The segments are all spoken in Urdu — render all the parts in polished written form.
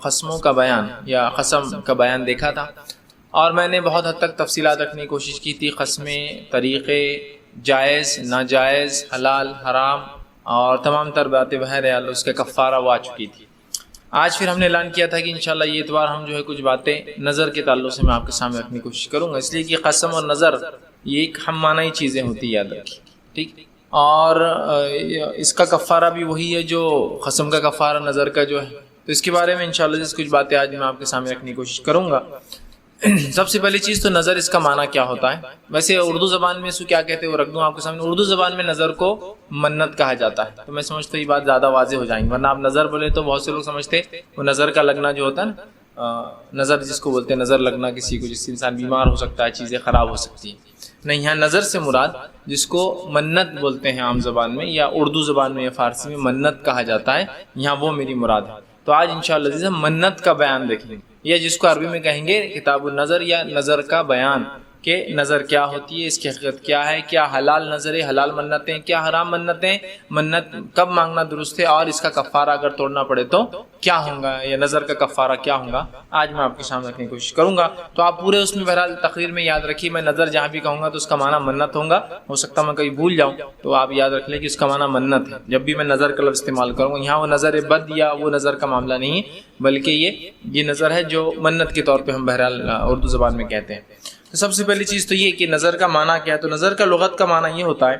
قسموں کا بیان یا قسم کا بیان دیکھا تھا، اور میں نے بہت حد تک تفصیلات رکھنے کی کوشش کی تھی، قسمیں، طریقے، جائز، ناجائز، حلال، حرام، اور تمام تر باتیں بہرحال اس کا کفارہ وہ آ چکی تھی۔ آج پھر ہم نے اعلان کیا تھا کہ انشاءاللہ یہ اتوار ہم جو ہے کچھ باتیں نظر کے تعلق سے میں آپ کے سامنے رکھنے کی کوشش کروں گا، اس لیے کہ قسم اور نظر یہ ایک ہم معنی چیزیں ہوتی، یاد رکھیے، ٹھیک۔ اور اس کا کفارہ بھی وہی ہے جو قسم کا کفارہ نظر کا جو ہے، تو اس کے بارے میں انشاءاللہ کچھ باتیں آج میں آپ کے سامنے رکھنے کی کوشش کروں گا۔ سب سے پہلی چیز تو نظر، اس کا معنی کیا ہوتا ہے؟ ویسے اردو زبان میں اس کو کیا کہتے ہیں وہ رکھ دوں آپ کے سامنے۔ اردو زبان میں نظر کو منت کہا جاتا ہے، تو میں سمجھتا ہوں یہ بات زیادہ واضح ہو جائیں گی، ورنہ آپ نظر بولے تو بہت سے لوگ سمجھتے وہ نظر کا لگنا جو ہوتا ہے نا، نظر جس کو بولتے ہیں، نظر لگنا کسی کو، جس سے انسان بیمار ہو سکتا ہے، چیزیں خراب ہو سکتی ہیں۔ نہیں، یہاں نظر سے مراد جس کو منت بولتے ہیں عام زبان میں یا اردو زبان میں یا فارسی میں منت کہا جاتا ہے، یہاں وہ میری مراد ہے۔ تو آج انشاءاللہ ہم منت کا بیان دیکھیں گے، یا جس کو عربی میں کہیں گے کتاب النظر یا نظر کا بیان، کہ نظر کیا ہوتی ہے، اس کی حقیقت کیا ہے، کیا حلال نظر ہے، حلال منتیں، کیا حرام منتیں، منت کب مانگنا درست ہے، اور اس کا کفارہ اگر توڑنا پڑے تو کیا ہوگا، یا نظر کا کفارہ کیا ہوگا، آج میں آپ کے سامنے رکھنے کی کوشش کروں گا۔ تو آپ پورے اس میں بہرحال تقریر میں یاد رکھیے، میں نظر جہاں بھی کہوں گا تو اس کا معنی منت ہوگا، ہو سکتا میں کہیں بھول جاؤں تو آپ یاد رکھ لیں کہ اس کا معنی منت ہے۔ جب بھی میں نظر کا لفظ استعمال کروں گا، یہاں وہ نظر بد یا وہ نظر کا معاملہ نہیں ہے، بلکہ یہ نظر ہے جو منت کے طور پہ ہم بہرحال اردو زبان میں کہتے ہیں۔ تو سب سے پہلی چیز تو یہ کہ نظر کا معنی کیا ہے؟ تو نظر کا لغت کا معنی یہ ہوتا ہے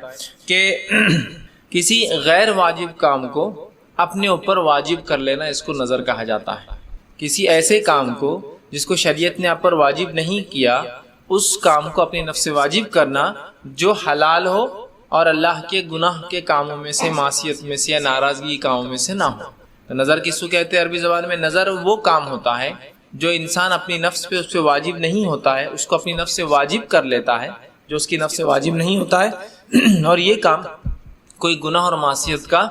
کہ کسی غیر واجب کام کو اپنے اوپر واجب کر لینا، اس کو نظر کہا جاتا ہے۔ کسی ایسے کام کو جس کو شریعت نے آپ پر واجب نہیں کیا، اس کام کو اپنے نفس سے واجب کرنا جو حلال ہو اور اللہ کے گناہ کے کاموں میں سے، معصیت میں سے یا ناراضگی کے کاموں میں سے نہ ہو۔ تو نظر کس کو کہتے ہیں عربی زبان میں؟ نظر وہ کام ہوتا ہے جو انسان اپنی نفس پہ اس پہ واجب نہیں ہوتا ہے، اس کو اپنی نفس سے واجب کر لیتا ہے، جو اس کی نفس سے واجب نہیں ہوتا ہے، اور یہ کام کوئی گناہ اور معصیت کا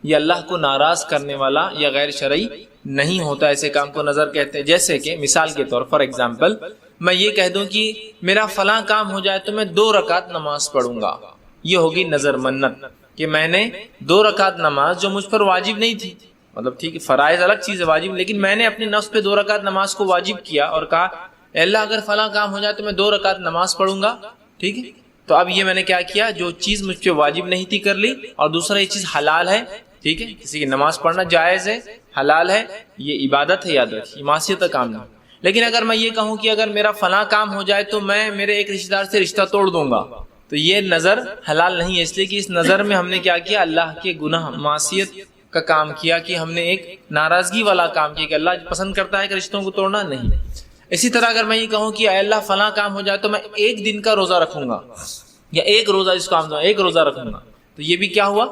یا اللہ کو ناراض کرنے والا یا غیر شرعی نہیں ہوتا، ایسے کام کو نظر کہتے ہیں۔ جیسے کہ مثال کے طور پر ایگزامپل میں یہ کہہ دوں کہ میرا فلاں کام ہو جائے تو میں 2 رکعت نماز پڑھوں گا، یہ ہوگی نظر منت، کہ میں نے 2 رکعت نماز جو مجھ پر واجب نہیں تھی، مطلب ٹھیک ہے فرائض الگ چیز ہے، واجب، لیکن میں نے اپنے نفس پہ 2 رکعت نماز کو واجب کیا اور کہا اے اللہ اگر فلاں کام ہو جائے تو میں 2 رکعت نماز پڑھوں گا، ٹھیک ہے۔ تو اب یہ میں نے کیا کیا، جو چیز مجھ پہ واجب نہیں تھی کر لی، اور دوسرا یہ چیز حلال ہے، ٹھیک ہے، کسی کی نماز پڑھنا جائز ہے، حلال ہے، یہ عبادت ہے، یاد رکھیے، معصیت کا کام نہیں۔ لیکن اگر میں یہ کہوں کہ اگر میرا فلاں کام ہو جائے تو میں میرے ایک رشتہ دار سے رشتہ توڑ دوں گا، تو یہ نظر حلال نہیں ہے، اس لیے کہ اس نظر میں ہم نے کیا کیا، اللہ کے گناہ، معصیت کا کام کیا، کہ ہم نے ایک ناراضگی والا کام کیا، کہ اللہ پسند کرتا ہے کہ رشتوں کو توڑنا نہیں۔ اسی طرح اگر میں یہ کہوں کہ اے اللہ فلاں کام ہو جائے تو میں 1 دن کا روزہ رکھوں گا، یا 1 روزہ، اس کام کا 1 روزہ رکھوں گا، تو یہ بھی کیا ہوا،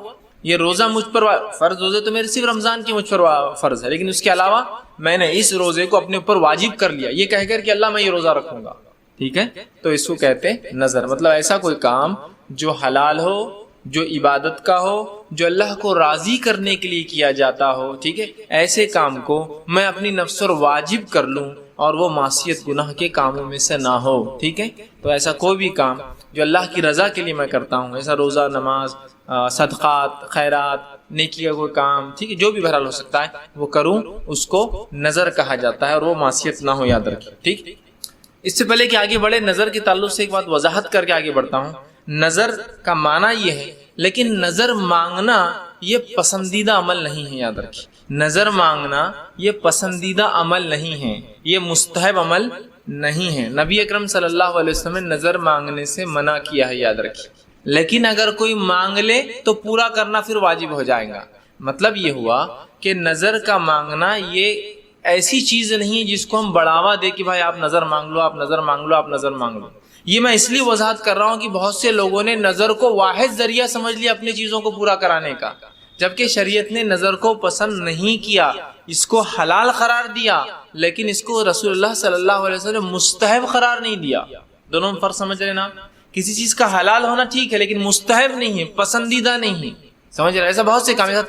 یہ روزہ مجھ پر فرض، روزے تو میرے صرف رمضان کی مجھ پر فرض ہے، لیکن اس کے علاوہ میں نے اس روزے کو اپنے اوپر واجب کر لیا، یہ کہہ کر کہ اللہ میں یہ روزہ رکھوں گا، ٹھیک ہے۔ تو اس کو کہتے ہیں نظر، مطلب ایسا کوئی کام جو حلال ہو، جو عبادت کا ہو، جو اللہ کو راضی کرنے کے لیے کیا جاتا ہو، ٹھیک ہے، ایسے کام کو میں اپنی نفس پر واجب کر لوں اور وہ معصیت گناہ کے کاموں میں سے نہ ہو، ٹھیک ہے۔ تو ایسا کوئی بھی کام جو اللہ کی رضا کے لیے میں کرتا ہوں، ایسا روزہ، نماز، صدقات، خیرات، نیکی کا کوئی کام، ٹھیک ہے، جو بھی بہرحال ہو سکتا ہے وہ کروں، اس کو نظر کہا جاتا ہے، اور وہ معصیت نہ ہو، یاد رکھیں، ٹھیک۔ اس سے پہلے کہ آگے بڑھے، نظر کے تعلق سے ایک بات وضاحت کر کے آگے بڑھتا ہوں۔ نظر کا معنی یہ ہے، لیکن نظر مانگنا یہ پسندیدہ عمل نہیں ہے، یاد رکھیں، نظر مانگنا یہ پسندیدہ عمل نہیں ہے، یہ مستحب عمل نہیں ہے۔ نبی اکرم صلی اللہ علیہ وسلم نے نظر مانگنے سے منع کیا ہے، یاد رکھیں، لیکن اگر کوئی مانگ لے تو پورا کرنا پھر واجب ہو جائے گا۔ مطلب یہ ہوا کہ نظر کا مانگنا یہ ایسی چیز نہیں ہے جس کو ہم بڑھاوا دے کہ بھائی آپ نظر مانگ لو، آپ نظر مانگ لو، آپ نظر مانگ لو۔ یہ میں اس لیے وضاحت کر رہا ہوں کہ بہت سے لوگوں نے نظر کو واحد ذریعہ سمجھ لیا اپنی چیزوں کو پورا کرانے کا، جبکہ شریعت نے نظر کو پسند نہیں کیا، اس کو حلال قرار دیا، لیکن اس کو رسول اللہ صلی اللہ علیہ وسلم مستحب قرار نہیں دیا۔ دونوں میں فرق سمجھ رہے نا؟ کسی چیز کا حلال ہونا ٹھیک ہے، لیکن مستحب نہیں ہے، پسندیدہ نہیں ہے، سمجھ رہے؟ ایسا بہت سے کام، جیسا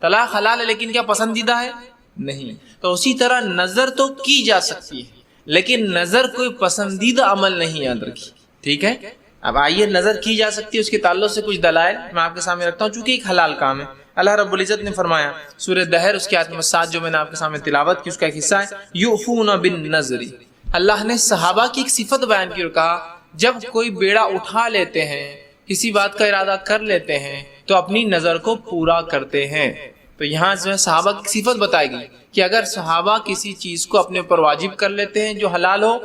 طلاق حلال ہے لیکن کیا پسندیدہ ہے؟ نہیں۔ تو اسی طرح نظر تو کی جا سکتی ہے، لیکن نظر کوئی پسندیدہ عمل نہیں، یاد رکھیے، ٹھیک ہے۔ اب آئیے، نظر کی جا سکتی ہے، اس کے تعلق سے کچھ دلائل میں آپ کے سامنے رکھتا ہوں، چونکہ ایک حلال کام ہے۔ اللہ رب العزت نے فرمایا سورہ دہر اس کی آیت نمبر 7 جو میں نے آپ کے سامنے تلاوت کی، اس کا ایک حصہ ہے یوفون بالنذر۔ اللہ نے صحابہ کی ایک صفت بیان کی اور کہا جب کوئی بیڑا اٹھا لیتے ہیں، کسی بات کا ارادہ کر لیتے ہیں تو اپنی نظر کو پورا کرتے ہیں۔ تو یہاں جو ہے صحابہ کی صفت بتائی گئی کہ اگر صحابہ کسی چیز کو اپنے اوپر واجب کر لیتے ہیں جو حلال ہو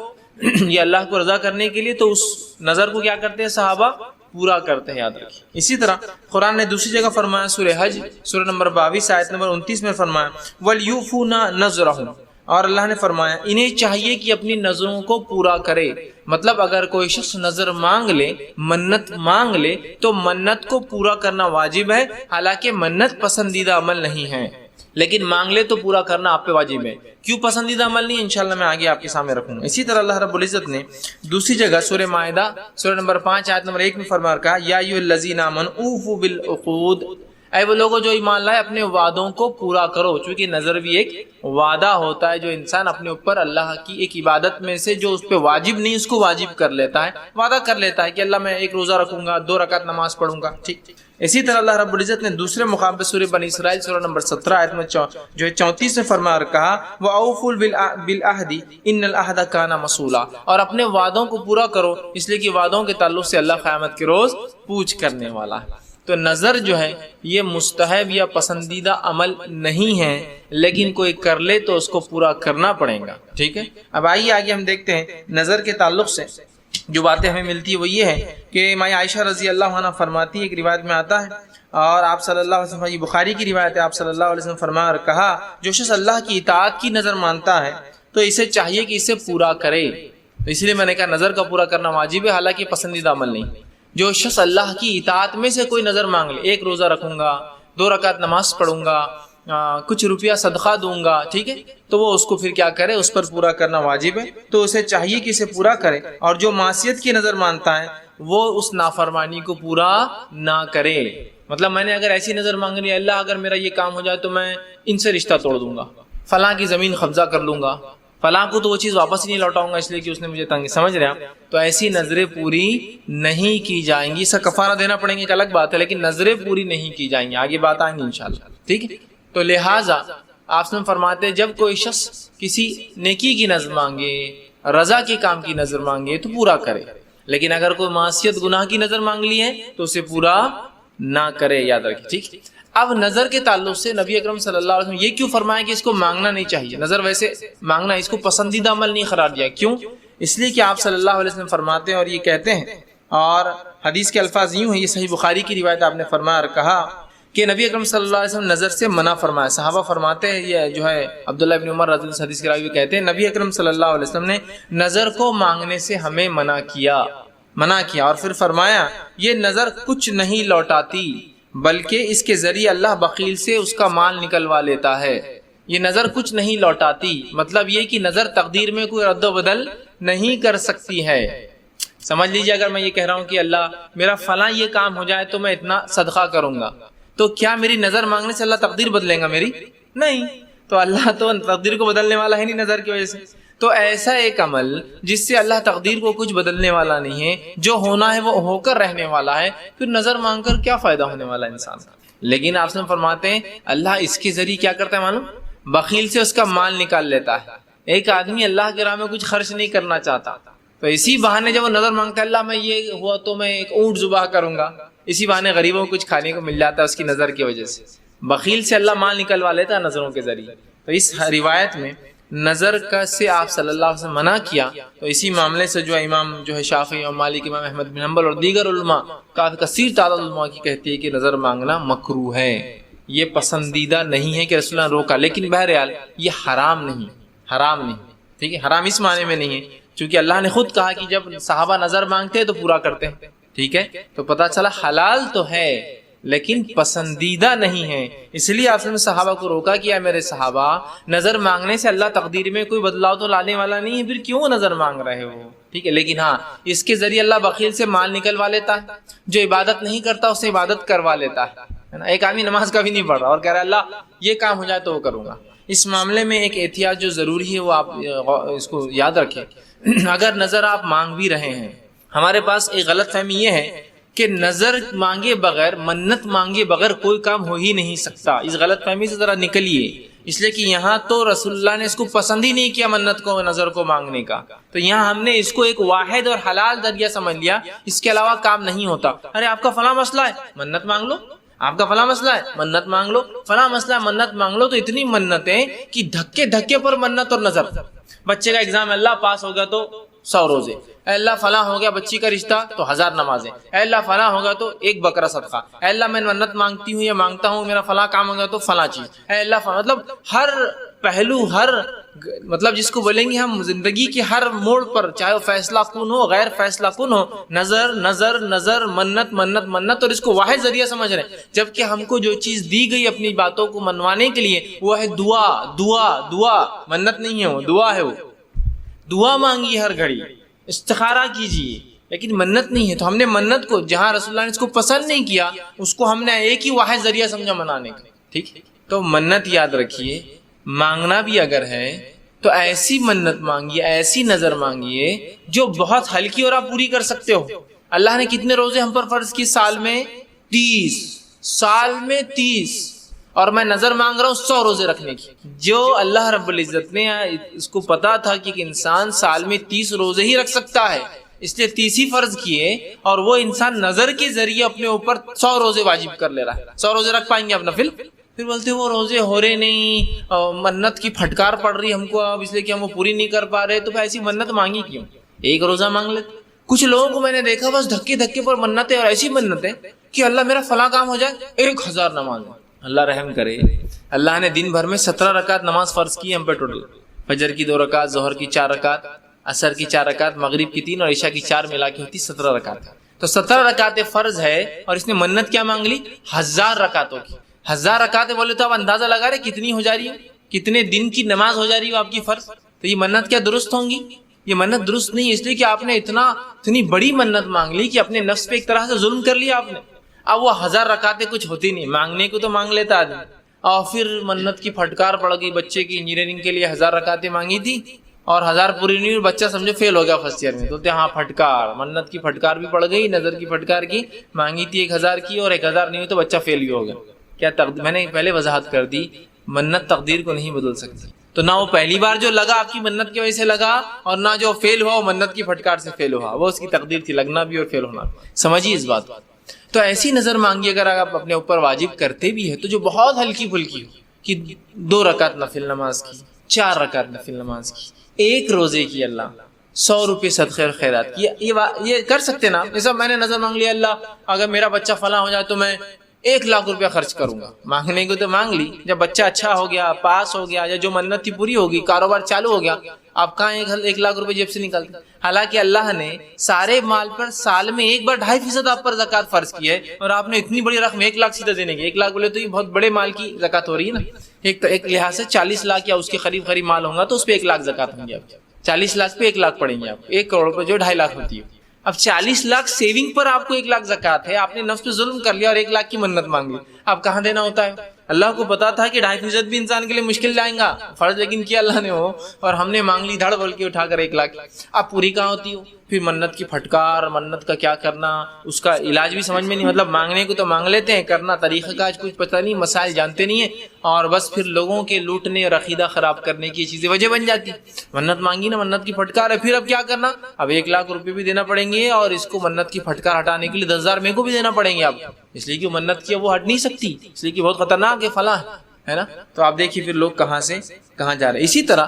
یہ اللہ کو رضا کرنے کے لیے، تو اس نظر کو کیا کرتے ہیں صحابہ؟ پورا کرتے ہیں، یاد رکھیں۔ اسی طرح قرآن نے دوسری جگہ فرمایا سورہ حج سورہ نمبر 22 آیت نمبر 29 میں فرمایا وَلْيُوفُونَ نَذْرَهُمْ، اور اللہ نے فرمایا انہیں چاہیے کہ اپنی نظروں کو پورا کرے۔ مطلب اگر کوئی شخص نظر مانگ لے، منت مانگ لے، تو منت کو پورا کرنا واجب ہے، حالانکہ منت پسندیدہ عمل نہیں ہے، لیکن مانگ لے تو پورا کرنا آپ پہ واجب ہے۔ کیوں پسندیدہ عمل نہیں؟ انشاءاللہ میں آگے آپ کے سامنے رکھوں گا۔ اسی طرح اللہ رب العزت نے دوسری جگہ سورہ مائدہ سورہ نمبر 5 آیت نمبر 1 میں فرمایا کہا یا ایھا الذین آمنوا اوفوا بالعقود، اے وہ لوگوں جو ایمان لائے اپنے وعدوں کو پورا کرو، چونکہ نظر بھی ایک وعدہ ہوتا ہے جو انسان اپنے اوپر اللہ کی ایک عبادت میں سے جو اس پہ واجب نہیں اس کو واجب کر لیتا ہے، وعدہ کر لیتا ہے کہ اللہ میں 1 روزہ رکھوں گا، 2 رکعت نماز پڑھوں گا، ٹھیک۔ اسی طرح اللہ رب العزت نے دوسرے مقام پہ سورہ بنی اسرائیل سورہ نمبر 17 آیت میں جو ہے 34 میں فرمایا اور کہا وَأَوْفُوا بِالْعَهْدِ إِنَّ الْعَهْدَ كَانَ مَسْئُولًا، اور اپنے وعدوں کو پورا کرو اس لیے کہ وعدوں کے تعلق سے اللہ قیامت کے روز پوچھ کرنے والا ہے۔ تو نظر جو ہے یہ مستحب یا پسندیدہ عمل نہیں ہے، لیکن کوئی کر لے تو اس کو پورا کرنا پڑے گا، ٹھیک ہے۔ اب آئیے آگے ہم دیکھتے ہیں نظر کے تعلق سے جو باتیں ہمیں ملتی ہے وہ یہ ہے کہ ماں عائشہ رضی اللہ عنہ فرماتی ہے، ایک روایت میں آتا ہے اور آپ صلی اللہ علیہ وسلم، یہ بخاری کی روایت ہے، آپ صلی اللہ علیہ وسلم فرمایا اور کہا جو شخص اللہ کی اطاعت کی نظر مانتا ہے تو اسے چاہیے کہ اسے پورا کرے۔ تو اس لیے میں نے کہا نظر کا پورا کرنا واجب ہے، حالانکہ پسندیدہ عمل نہیں۔ جو شخص اللہ کی اطاعت میں سے کوئی نظر مانگ لے، 1 روزہ رکھوں گا، 2 رکعت نماز پڑھوں گا، کچھ روپیہ صدقہ دوں گا، ٹھیک ہے، تو وہ اس کو پھر کیا کرے؟ اس پر پورا کرنا واجب ہے، تو اسے چاہیے کہ اسے پورا کرے۔ اور جو معصیت کی نظر مانتا ہے وہ اس نافرمانی کو پورا نہ کرے۔ مطلب میں نے اگر ایسی نظر مانگنی ہے اللہ اگر میرا یہ کام ہو جائے تو میں ان سے رشتہ توڑ دوں گا، فلاں کی زمین قبضہ کر لوں گا، فلاں کو تو وہ چیز واپس ہی نہیں لوٹاؤں گا اس لیے کہ اس نے مجھے تنگ، سمجھ رہے ہیں؟ تو ایسی نظریں پوری نہیں کی جائیں گی۔ اس کا کفارہ دینا پڑیں گے ایک الگ بات ہے، لیکن نظریں پوری نہیں کی جائیں گی، آگے بات آئیں گی انشاءاللہ، ٹھیک ہے۔ تو لہٰذا آپ سے فرماتے ہیں جب کوئی شخص کسی نیکی کی نظر مانگے، رضا کے کام کی نظر مانگے تو پورا کرے، لیکن اگر کوئی معصیت گناہ کی نظر مانگ لی ہے تو اسے پورا نہ کرے، یاد رکھیں، ٹھیک۔ اب نظر کے تعلق سے نبی اکرم صلی اللہ علیہ وسلم یہ کیوں فرمایا کہ اس کو مانگنا نہیں چاہیے؟ نظر ویسے مانگنا اس کو پسندیدہ عمل نہیں قرار دیا، کیوں؟ اس لیے کہ آپ صلی اللہ علیہ وسلم فرماتے ہیں اور یہ کہتے ہیں، اور حدیث کے الفاظ یوں ہیں، یہ صحیح بخاری کی روایت، آپ نے فرمایا اور کہا کہ نبی اکرم صلی اللہ علیہ وسلم نظر سے منع فرمایا۔ صحابہ فرماتے ہیں، یہ جو ہے عبداللہ ابن عمر رضی اللہ عنہ حدیث کے راوی کہتے ہیں نبی اکرم صلی اللہ علیہ وسلم نے نظر کو مانگنے سے ہمیں منع کیا، اور پھر فرمایا یہ نظر کچھ نہیں لوٹاتی بلکہ اس کے ذریعے اللہ بخیل سے اس کا مال نکلوا لیتا ہے۔ یہ نظر کچھ نہیں لوٹاتی، مطلب یہ کہ نظر تقدیر میں کوئی رد و بدل نہیں کر سکتی ہے۔ سمجھ لیجیے اگر میں یہ کہہ رہا ہوں کہ اللہ میرا فلاں یہ کام ہو جائے تو میں اتنا صدقہ کروں گا، تو کیا میری نظر مانگنے سے اللہ تقدیر بدلے گا میری؟ نہیں، تو اللہ تو تقدیر کو بدلنے والا ہے نہیں نظر کی وجہ سے۔ تو ایسا ایک عمل جس سے اللہ تقدیر کو کچھ بدلنے والا نہیں ہے، جو ہونا ہے وہ ہو کر رہنے والا ہے، پھر نظر مانگ کر کیا فائدہ ہونے والا انسان کا؟ لیکن آپ سے فرماتے ہیں اللہ اس کے ذریعے کیا کرتا ہے معلوم؟ بخیل سے اس کا مال نکال لیتا ہے۔ ایک آدمی اللہ کے راہ میں کچھ خرچ نہیں کرنا چاہتا، تو اسی بہانے جب وہ نظر مانگتا ہے اللہ میں یہ ہوا تو میں ایک اونٹ ذبح کروں گا، اسی بہانے غریبوں کو کچھ کھانے کو مل جاتا ہے اس کی نظر کی وجہ سے۔ بخیل سے اللہ مال نکلوا لیتا ہے نظروں کے ذریعے۔ تو اس روایت میں نظر کا سے آپ صلی اللہ علیہ وسلم منع کیا، تو اسی معاملے سے جو امام جو ہے شافعی، امام مالک، امام احمد بن حنبل اور دیگر علماء، کافی کثیر تعداد علماء کی کہتی ہے کہ نظر مانگنا مکروہ ہے، یہ پسندیدہ نہیں ہے کہ رسول اللہ نے روکا، لیکن بہرحال یہ حرام نہیں، ٹھیک ہے، حرام اس معنی میں نہیں ہے، چونکہ اللہ نے خود کہا کہ جب صحابہ نظر مانگتے ہیں تو پورا کرتے ہیں، ٹھیک ہے، تو پتہ چلا حلال تو ہے لیکن پسندیدہ نہیں ہے۔ اس لیے آپ نے صحابہ کو روکا کہ اے میرے صحابہ نظر مانگنے سے اللہ تقدیر میں کوئی بدلاؤ تو لانے والا نہیں ہے، پھر کیوں نظر مانگ رہے ہو؟ ٹھیک ہے، لیکن ہاں اس کے ذریعے اللہ بخیل سے مال نکلوا لیتا ہے، جو عبادت نہیں کرتا اسے عبادت کروا لیتا ہے نا۔ ایک آدمی نماز کبھی نہیں پڑھ رہا اور کہہ رہا ہے اللہ یہ کام ہو جائے تو وہ کروں گا۔ اس معاملے میں ایک احتیاط جو ضروری ہے وہ آپ اس کو یاد رکھیں۔ اگر نظر آپ مانگ بھی رہے ہیں، ہمارے پاس ایک غلط فہمی یہ ہے کہ نظر مانگے بغیر، منت مانگے بغیر کوئی کام ہو ہی نہیں سکتا. اس غلط فہمی سے ذرا نکلیے، اس لیے کہ یہاں تو رسول اللہ نے اس کو پسند ہی نہیں کیا منت کو، نظر کو مانگنے کا. تو یہاں ہم نے اس کو ایک واحد اور حلال ذریعہ سمجھ لیا، اس کے علاوہ کام نہیں ہوتا. ارے آپ کا فلاں مسئلہ ہے، منت مانگ لو. آپ کا فلاں مسئلہ ہے، منت مانگ لو. فلاں مسئلہ ہے، منت مانگ لو. تو اتنی منتیں کہ دھکے دھکے پر منت اور نظر. بچے کا ایگزام، اللہ پاس ہو گیا تو 100 روزے. اے اللہ فلاں ہو گیا بچی کا رشتہ تو 1000 نمازیں. اے اللہ فلاں ہوگا تو 1 بکرا صدقہ. اے اللہ میں منت مانگتی ہوں یا مانگتا ہوں میرا فلاں کام ہوگا تو فلاں چیز. اے اللہ مطلب ہر پہلو، ہر مطلب جس کو بولیں گے ہم زندگی کے ہر موڑ پر، چاہے وہ فیصلہ کن ہو غیر فیصلہ کن ہو، نظر نظر نظر، منت منت منت. اور اس کو واحد ذریعہ سمجھ رہے ہیں، جبکہ ہم کو جو چیز دی گئی اپنی باتوں کو منوانے کے لیے وہ ہے دعا. دعا دعا منت نہیں ہے، وہ دعا ہے. وہ دعا مانگیے ہر گھڑی، استخارہ کیجیے، لیکن منت نہیں ہے. تو ہم نے منت کو جہاں رسول اللہ نے اس کو پسند نہیں کیا، اس کو ہم نے ایک ہی واحد ذریعہ سمجھا منانے کا. ٹھیک. تو منت یاد رکھیے، مانگنا بھی اگر ہے تو ایسی منت مانگیے، ایسی نظر مانگیے جو بہت ہلکی اور آپ پوری کر سکتے ہو. اللہ نے کتنے روزے ہم پر فرض کی؟ سال میں 30. سال میں 30. اور میں نظر مانگ رہا ہوں 100 روزے رکھنے کی. جو اللہ رب العزت نے اس کو پتا تھا کہ انسان سال میں 30 روزے ہی رکھ سکتا ہے، اس لیے 30 ہی فرض کیے، اور وہ انسان نظر کے ذریعے اپنے اوپر 100 روزے واجب کر لے رہا ہے. 100 روزے رکھ پائیں گے آپ نفل؟ پھر بولتے وہ روزے ہو رہے نہیں، منت کی پھٹکار پڑ رہی ہم کو اب، اس لیے کہ ہم وہ پوری نہیں کر پا رہے. تو ایسی منت مانگی کیوں؟ 1 روزہ مانگ لیتے. کچھ لوگوں کو میں نے دیکھا بس دھکے دھکے پر منتیں، اور ایسی منتیں کہ اللہ میرا فلاں کام ہو جائے، 1000 نماز. اللہ رحم کرے، اللہ نے دن بھر میں 17 رکعت نماز فرض کی ہم پہ ٹوٹل. فجر کی 2 رکعت، ظہر کی 4 رکعت، عصر کی 4 رکعت، مغرب کی 3 اور عشاء کی 4 ملا کے ہوتی 17 رکعت. تو 17 رکعت فرض ہے، اور اس نے منت کیا مانگ لی؟ 1000 رکعتوں کی. 1000 رکعتیں بولے تو آپ اندازہ لگا رہے کتنی ہو جا رہی ہے، کتنے دن کی نماز ہو جا رہی ہے آپ کی فرض. تو یہ منت کیا درست ہوں گی؟ یہ منت درست نہیں ہے، اس لیے کہ آپ نے اتنی بڑی منت مانگ لی کہ اپنے نفس پہ ایک طرح سے ظلم کر لیا آپ نے. اب وہ 1000 رکعتیں کچھ ہوتی نہیں، مانگنے کو تو مانگ لیتا آدمی، اور پھر منت کی پھٹکار پڑ گئی. بچے کی انجینئرنگ کے لیے 1000 رکعتیں مانگی تھی اور 1000 پوری نہیں ہوئی، بچہ سمجھو فیل ہو گیا فرسٹ ایئر میں. تو ہاں پھٹکار، منت کی پھٹکار بھی پڑ گئی، نظر کی پھٹکار کی، مانگی تھی 1000 کی اور 1000 نہیں ہوئی تو بچہ فیل بھی ہو گیا. کیا میں نے پہلے وضاحت کر دی، منت تقدیر کو نہیں بدل سکتی. تو نہ وہ پہلی بار جو لگا آپ کی منت کی وجہ سے لگا، اور نہ جو فیل ہوا وہ منت کی پھٹکار سے فیل ہوا، وہ اس کی تقدیر تھی، لگنا بھی اور فیل ہونا. سمجھیے اس بات. تو ایسی نظر مانگی اگر آپ اپنے اوپر واجب کرتے بھی ہے تو جو بہت ہلکی پھلکی ہو، کہ 2 رکعت نفل نماز کی، 4 رکعت نفل نماز کی، 1 روزے کی، اللہ 100 روپے صدقے اور خیرات کی. یہ کر سکتے نا. جیسا میں نے نظر مانگ لیا، اللہ اگر میرا بچہ فلاں ہو جائے تو میں 1,00,000 روپیہ خرچ کروں گا. مانگنے کو تو مانگ لی، جب بچہ اچھا ہو گیا، پاس ہو گیا، یا جو منت تھی پوری ہوگی، کاروبار چالو ہو گیا، آپ کہاں 1,00,000 روپے جیب سے نکالتے؟ حالانکہ اللہ نے سارے مال پر سال میں ایک بار 2.5% آپ پر زکوٰۃ فرض کی ہے، اور آپ نے اتنی بڑی رقم 1,00,000 سیدھا دینے کی. 1,00,000 بولے تو یہ بہت بڑے مال کی زکوٰۃ ہو رہی ہے نا. ایک لحاظ سے 40 لاکھ یا اس کے قریب مال ہوگا تو اس پہ 1,00,000 زکوٰۃ ہوں گی. آپ 40 لاکھ پہ 1,00,000 پڑیں گے، آپ 1 کروڑ پہ جو 2.5 ہوتی ہے. اب 40 لاکھ سیونگ پر آپ کو 1,00,000 زکوٰۃ ہے، آپ نے نفس پہ ظلم کر لیا اور 1,00,000 کی منت مانگ لی. آپ کہاں دینا ہوتا ہے؟ اللہ کو پتا تھا کہ 2.5% بھی انسان کے لیے مشکل جائیں گا فرض، لیکن کیا اللہ نے وہ، اور ہم نے مانگ لی دھڑ بول کے اٹھا کر 1,00,000. آپ پوری کہاں ہوتی ہو؟ پھر منت کی پھٹکار، منت کا کیا کرنا، اس کا علاج بھی سمجھ میں نہیں. مطلب مانگنے کو تو مانگ لیتے ہیں، کرنا طریقہ کا کچھ پتہ نہیں، مسائل جانتے نہیں ہیں، اور بس پھر لوگوں کے لوٹنے اور عقیدہ خراب کرنے کی چیزیں وجہ بن جاتی. منت مانگی نا، منت کی پھٹکار ہے، پھر اب کیا کرنا؟ اب 1,00,000 روپے بھی دینا پڑیں گے، اور اس کو منت کی پھٹکار ہٹانے کے لیے 10,000 میرے کو بھی دینا پڑیں گے آپ کو، اس لیے کہ منت کی وہ ہٹ نہیں سکتی، اس لیے کہ بہت خطرناک ہے فلاں ہے نا. تو آپ دیکھیے پھر لوگ کہاں سے کہاں جا رہے ہیں. اسی طرح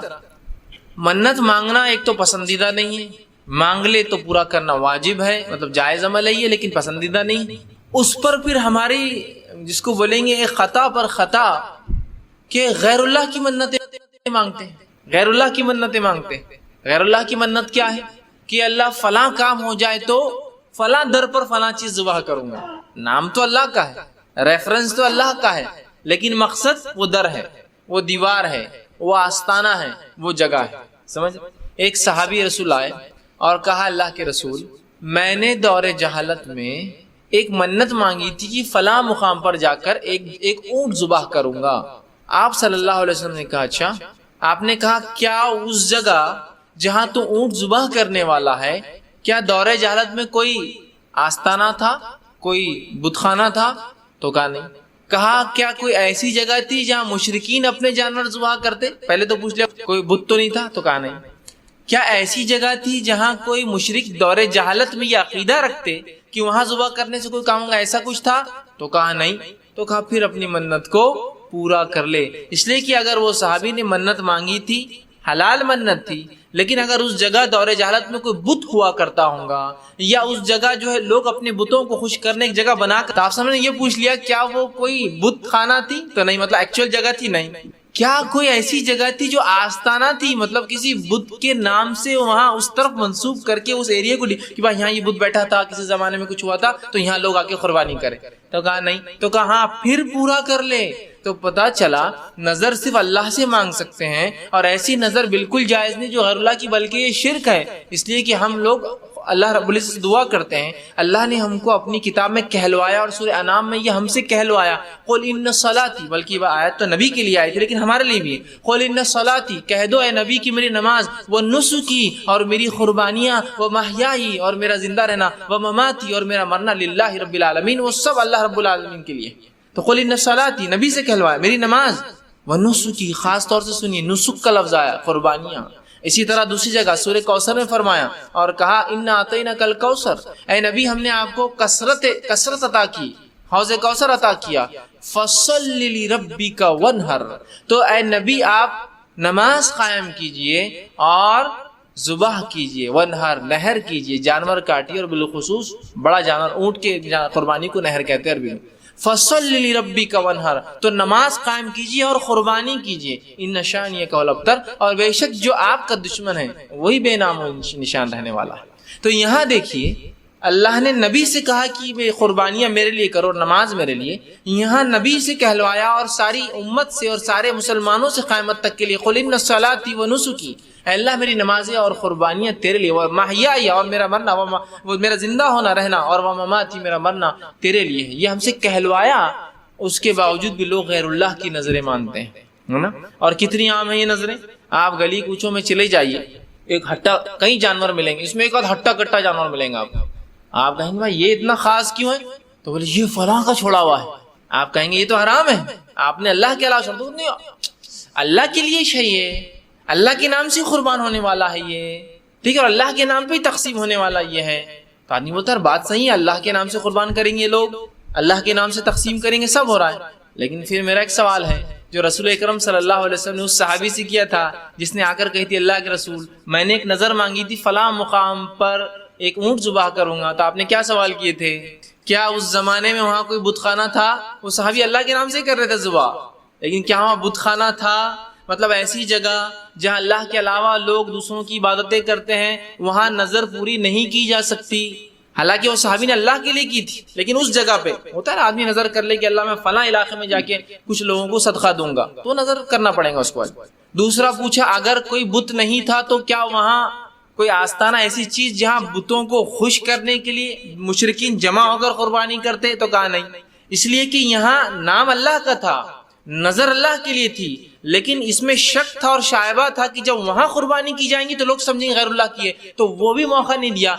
منت مانگنا ایک تو پسندیدہ نہیں ہے، مانگ لے تو پورا کرنا واجب ہے، مطلب جائز عمل ہے یہ، لیکن پسندیدہ نہیں. اس پر پھر ہماری جس کو بولیں گے ایک خطا پر خطا کہ غیر اللہ کی منتیں مانگتے ہیں. غیر اللہ کی منتیں مانگتے ہیں. غیر اللہ کی منت کیا ہے؟ کہ اللہ فلاں کام ہو جائے تو فلاں در پر فلاں چیز ذبح کروں گا. نام تو اللہ کا ہے، ریفرنس تو اللہ کا ہے، لیکن مقصد وہ در ہے، وہ دیوار ہے، وہ آستانہ ہے، وہ جگہ ہے. سمجھ. ایک صحابی رسول آئے اور کہا اللہ کے رسول، میں نے دور جہالت میں ایک منت مانگی تھی کہ فلاں مقام پر جا کر ایک اونٹ ذبح کروں گا. آپ صلی اللہ علیہ وسلم نے کہا اچھا. آپ نے کہا کیا اس جگہ جہاں تو اونٹ ذبح کرنے والا ہے، کیا دور جہالت میں کوئی آستانہ تھا، کوئی بت خانہ تھا؟ تو کہا نہیں۔ کہا کیا کوئی ایسی جگہ تھی جہاں مشرکین اپنے جانور ذبح کرتے؟ پہلے تو پوچھ لیا کوئی بت تو نہیں تھا؟ تو کہا نہیں۔ کیا ایسی جگہ تھی جہاں کوئی مشرک دور جہالت میں یہ عقیدہ رکھتے کہ وہاں ذبح کرنے سے کوئی کام ہوگا، ایسا کچھ تھا؟ تو کہا نہیں۔ تو کہا پھر اپنی منت کو پورا کر لے، اس لیے کہ اگر وہ صحابی نے منت مانگی تھی، حلال منت تھی، لیکن اگر اس جگہ دور جہالت میں کوئی بت ہوا کرتا ہوگا، یا اس جگہ جو ہے لوگ اپنے بتوں کو خوش کرنے کی جگہ بنا کر، آپ سامنے یہ پوچھ لیا کیا وہ کوئی بت خانہ تھی؟ تو نہیں، مطلب ایکچوئل جگہ تھی؟ نہیں۔ کیا کوئی ایسی جگہ تھی جو آستانہ تھی، مطلب کسی بت کے نام سے وہاں اس طرف منسوب کر کے اس ایریا کو کہ بھائی یہاں یہ بت بیٹھا تھا، کسی زمانے میں کچھ ہوا تھا تو یہاں لوگ آ کے قربانی کرے؟ تو کہا نہیں۔ تو کہا ہاں پھر پورا کر لے۔ تو پتا چلا نظر صرف اللہ سے مانگ سکتے ہیں، اور ایسی نظر بالکل جائز نہیں جو غیر اللہ کی، بلکہ یہ شرک ہے۔ اس لیے کہ ہم لوگ اللہ رب العزت سے دعا کرتے ہیں، اللہ نے ہم کو اپنی کتاب میں کہلوایا، اور سورہ انعام میں یہ ہم سے کہلوایا، قل ان صلاتی، بلکہ وہ آیت تو نبی کے لیے آئی تھی لیکن ہمارے لیے بھی، قل ان صلاتی، کہہ دو اے نبی کی میری نماز، وہ نسکی، اور میری قربانیاں، وہ محیائی، اور میرا زندہ رہنا، وہ مماتی، اور میرا مرنا، للہ رب العالمین، وہ سب اللہ رب العالمین کے لیے۔ تو قل ان صلاتی، نبی سے کہلوایا، میری نماز، وہ نسکی، خاص طور سے سنیے نسک کا لفظ آیا، قربانیاں۔ اسی طرح دوسری جگہ سورہ کوثر میں فرمایا اور کہا انا اعطیناک الکوثر، اے نبی ہم نے آپ کو کثرت عطا کی، حوض کوثر عطا کیا، فصل لربک وانحر، تو اے نبی آپ نماز قائم کیجئے اور ذبح کیجئے، وانحر، نہر کیجئے، جانور کاٹیے، اور بالخصوص بڑا جانور اونٹ کے قربانی کو نہر کہتے ہیں عربی میں۔ فصل لربک وانحر، تو نماز قائم کیجیے اور قربانی کیجیے، ان شانئک هو الابتر، اور بے شک جو آپ کا دشمن ہے وہی بے نام و نشان رہنے والا ہے۔ تو یہاں دیکھیے اللہ نے نبی سے کہا کہ قربانیاں میرے لیے کرو، نماز میرے لیے، یہاں نبی سے کہلوایا اور ساری امت سے اور سارے مسلمانوں سے قیامت تک کے لیے، قل ان صلاتی و نسکی، اے اللہ میری نمازیں اور قربانیاں تیرے لیے، اور محیائی، اور میرا مرنا، وہ میرا زندہ ہونا رہنا، اور وہ مماتی، میرا مرنا تیرے لیے ہے۔ یہ ہم سے کہلوایا، اس کے باوجود بھی لوگ غیر اللہ کی نظریں مانتے ہیں نا۔ اور کتنی عام ہیں یہ نظریں، آپ گلی کوچوں میں چلے جائیے، ایک ہٹا، کئی جانور ملیں گے، اس میں ایک آدھ ہٹا کٹا جانور ملیں گے آپ کہیں گے بھائی یہ اتنا خاص کیوں ہے؟ تو بولے یہ فلاں کا چھوڑا ہوا ہے۔ آپ کہیں گے یہ تو حرام ہے، آپ نے اللہ کے علاوہ چھوڑ دو، نہیں اللہ کے لیے چاہیے، اللہ کے نام سے قربان ہونے والا ہے یہ، ٹھیک ہے، اور اللہ کے نام پہ ہی تقسیم ہونے والا یہ ہے۔ تو آدمی بولتا ہے بات صحیح ہے، اللہ کے نام سے قربان کریں گے لوگ، اللہ کے نام سے تقسیم کریں گے، سب ہو رہا ہے۔ لیکن پھر میرا ایک سوال ہے جو رسول اکرم صلی اللہ علیہ وسلم نے اس صحابی سے کیا تھا جس نے آ کر کہی تھی اللہ کے رسول میں نے ایک نظر مانگی تھی فلاں مقام پر ایک اونٹ ذبح کروں گا، تو آپ نے کیا سوال کیے تھے؟ کیا اس زمانے میں وہاں کوئی بت خانہ تھا؟ وہ صحابی اللہ کے نام سے کر رہے تھے ذبح، لیکن کیا وہاں بت خانہ تھا؟ مطلب ایسی جگہ جہاں اللہ کے علاوہ لوگ دوسروں کی عبادتیں کرتے ہیں، وہاں نظر پوری نہیں کی جا سکتی، حالانکہ وہ صحابی نے اللہ کے لیے کی تھی، لیکن اس جگہ پہ ہوتا ہے آدمی نظر کر لے کہ اللہ میں فلاں علاقے میں جا کے کچھ لوگوں کو صدقہ دوں گا، تو نظر کرنا پڑے گا اس کو۔ دوسرا پوچھا اگر کوئی بت نہیں تھا تو کیا وہاں کوئی آستانہ ایسی چیز جہاں بتوں کو خوش کرنے کے لیے مشرکین جمع ہو کر قربانی کرتے؟ تو کہا نہیں، اس لیے کہ یہاں نام اللہ کا تھا، نظر اللہ کے لیے تھی، لیکن اس میں شک تھا اور شائبہ تھا کہ جب وہاں قربانی کی جائیں گی تو لوگ سمجھیں گے غیر اللہ کی ہے، تو وہ بھی موقع نہیں دیا،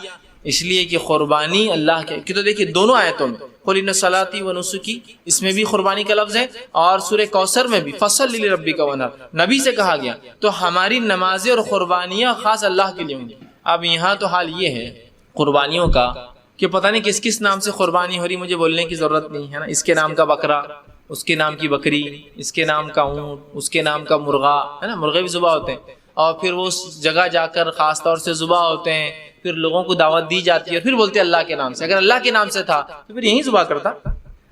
اس لیے کہ قربانی اللہ کے کہ تو دیکھیے دونوں آیتوں میں قل ان صلاتی و نسکی، اس میں بھی قربانی کا لفظ ہے، اور سورہ کوثر میں بھی فصل لربک وانحر، نبی سے کہا گیا، تو ہماری نمازیں اور قربانیاں خاص اللہ کے لیے ہوں گی۔ اب یہاں تو حال یہ ہے قربانیوں کا کہ پتہ نہیں کس کس نام سے قربانی ہو رہی، مجھے بولنے کی ضرورت نہیں ہے نا، اس کے نام کا بکرا، اس کے نام کی بکری، اس کے نام کا اونٹ، اس کے نام کا مرغا، ہے نا، مرغے بھی ذبح ہوتے ہیں، اور پھر وہ اس جگہ جا کر خاص طور سے ذبح ہوتے ہیں، پھر لوگوں کو دعوت دی جاتی ہے، پھر بولتے ہیں اللہ کے نام سے۔ اگر اللہ کے نام سے تھا تو پھر یہیں ذبح کرتا،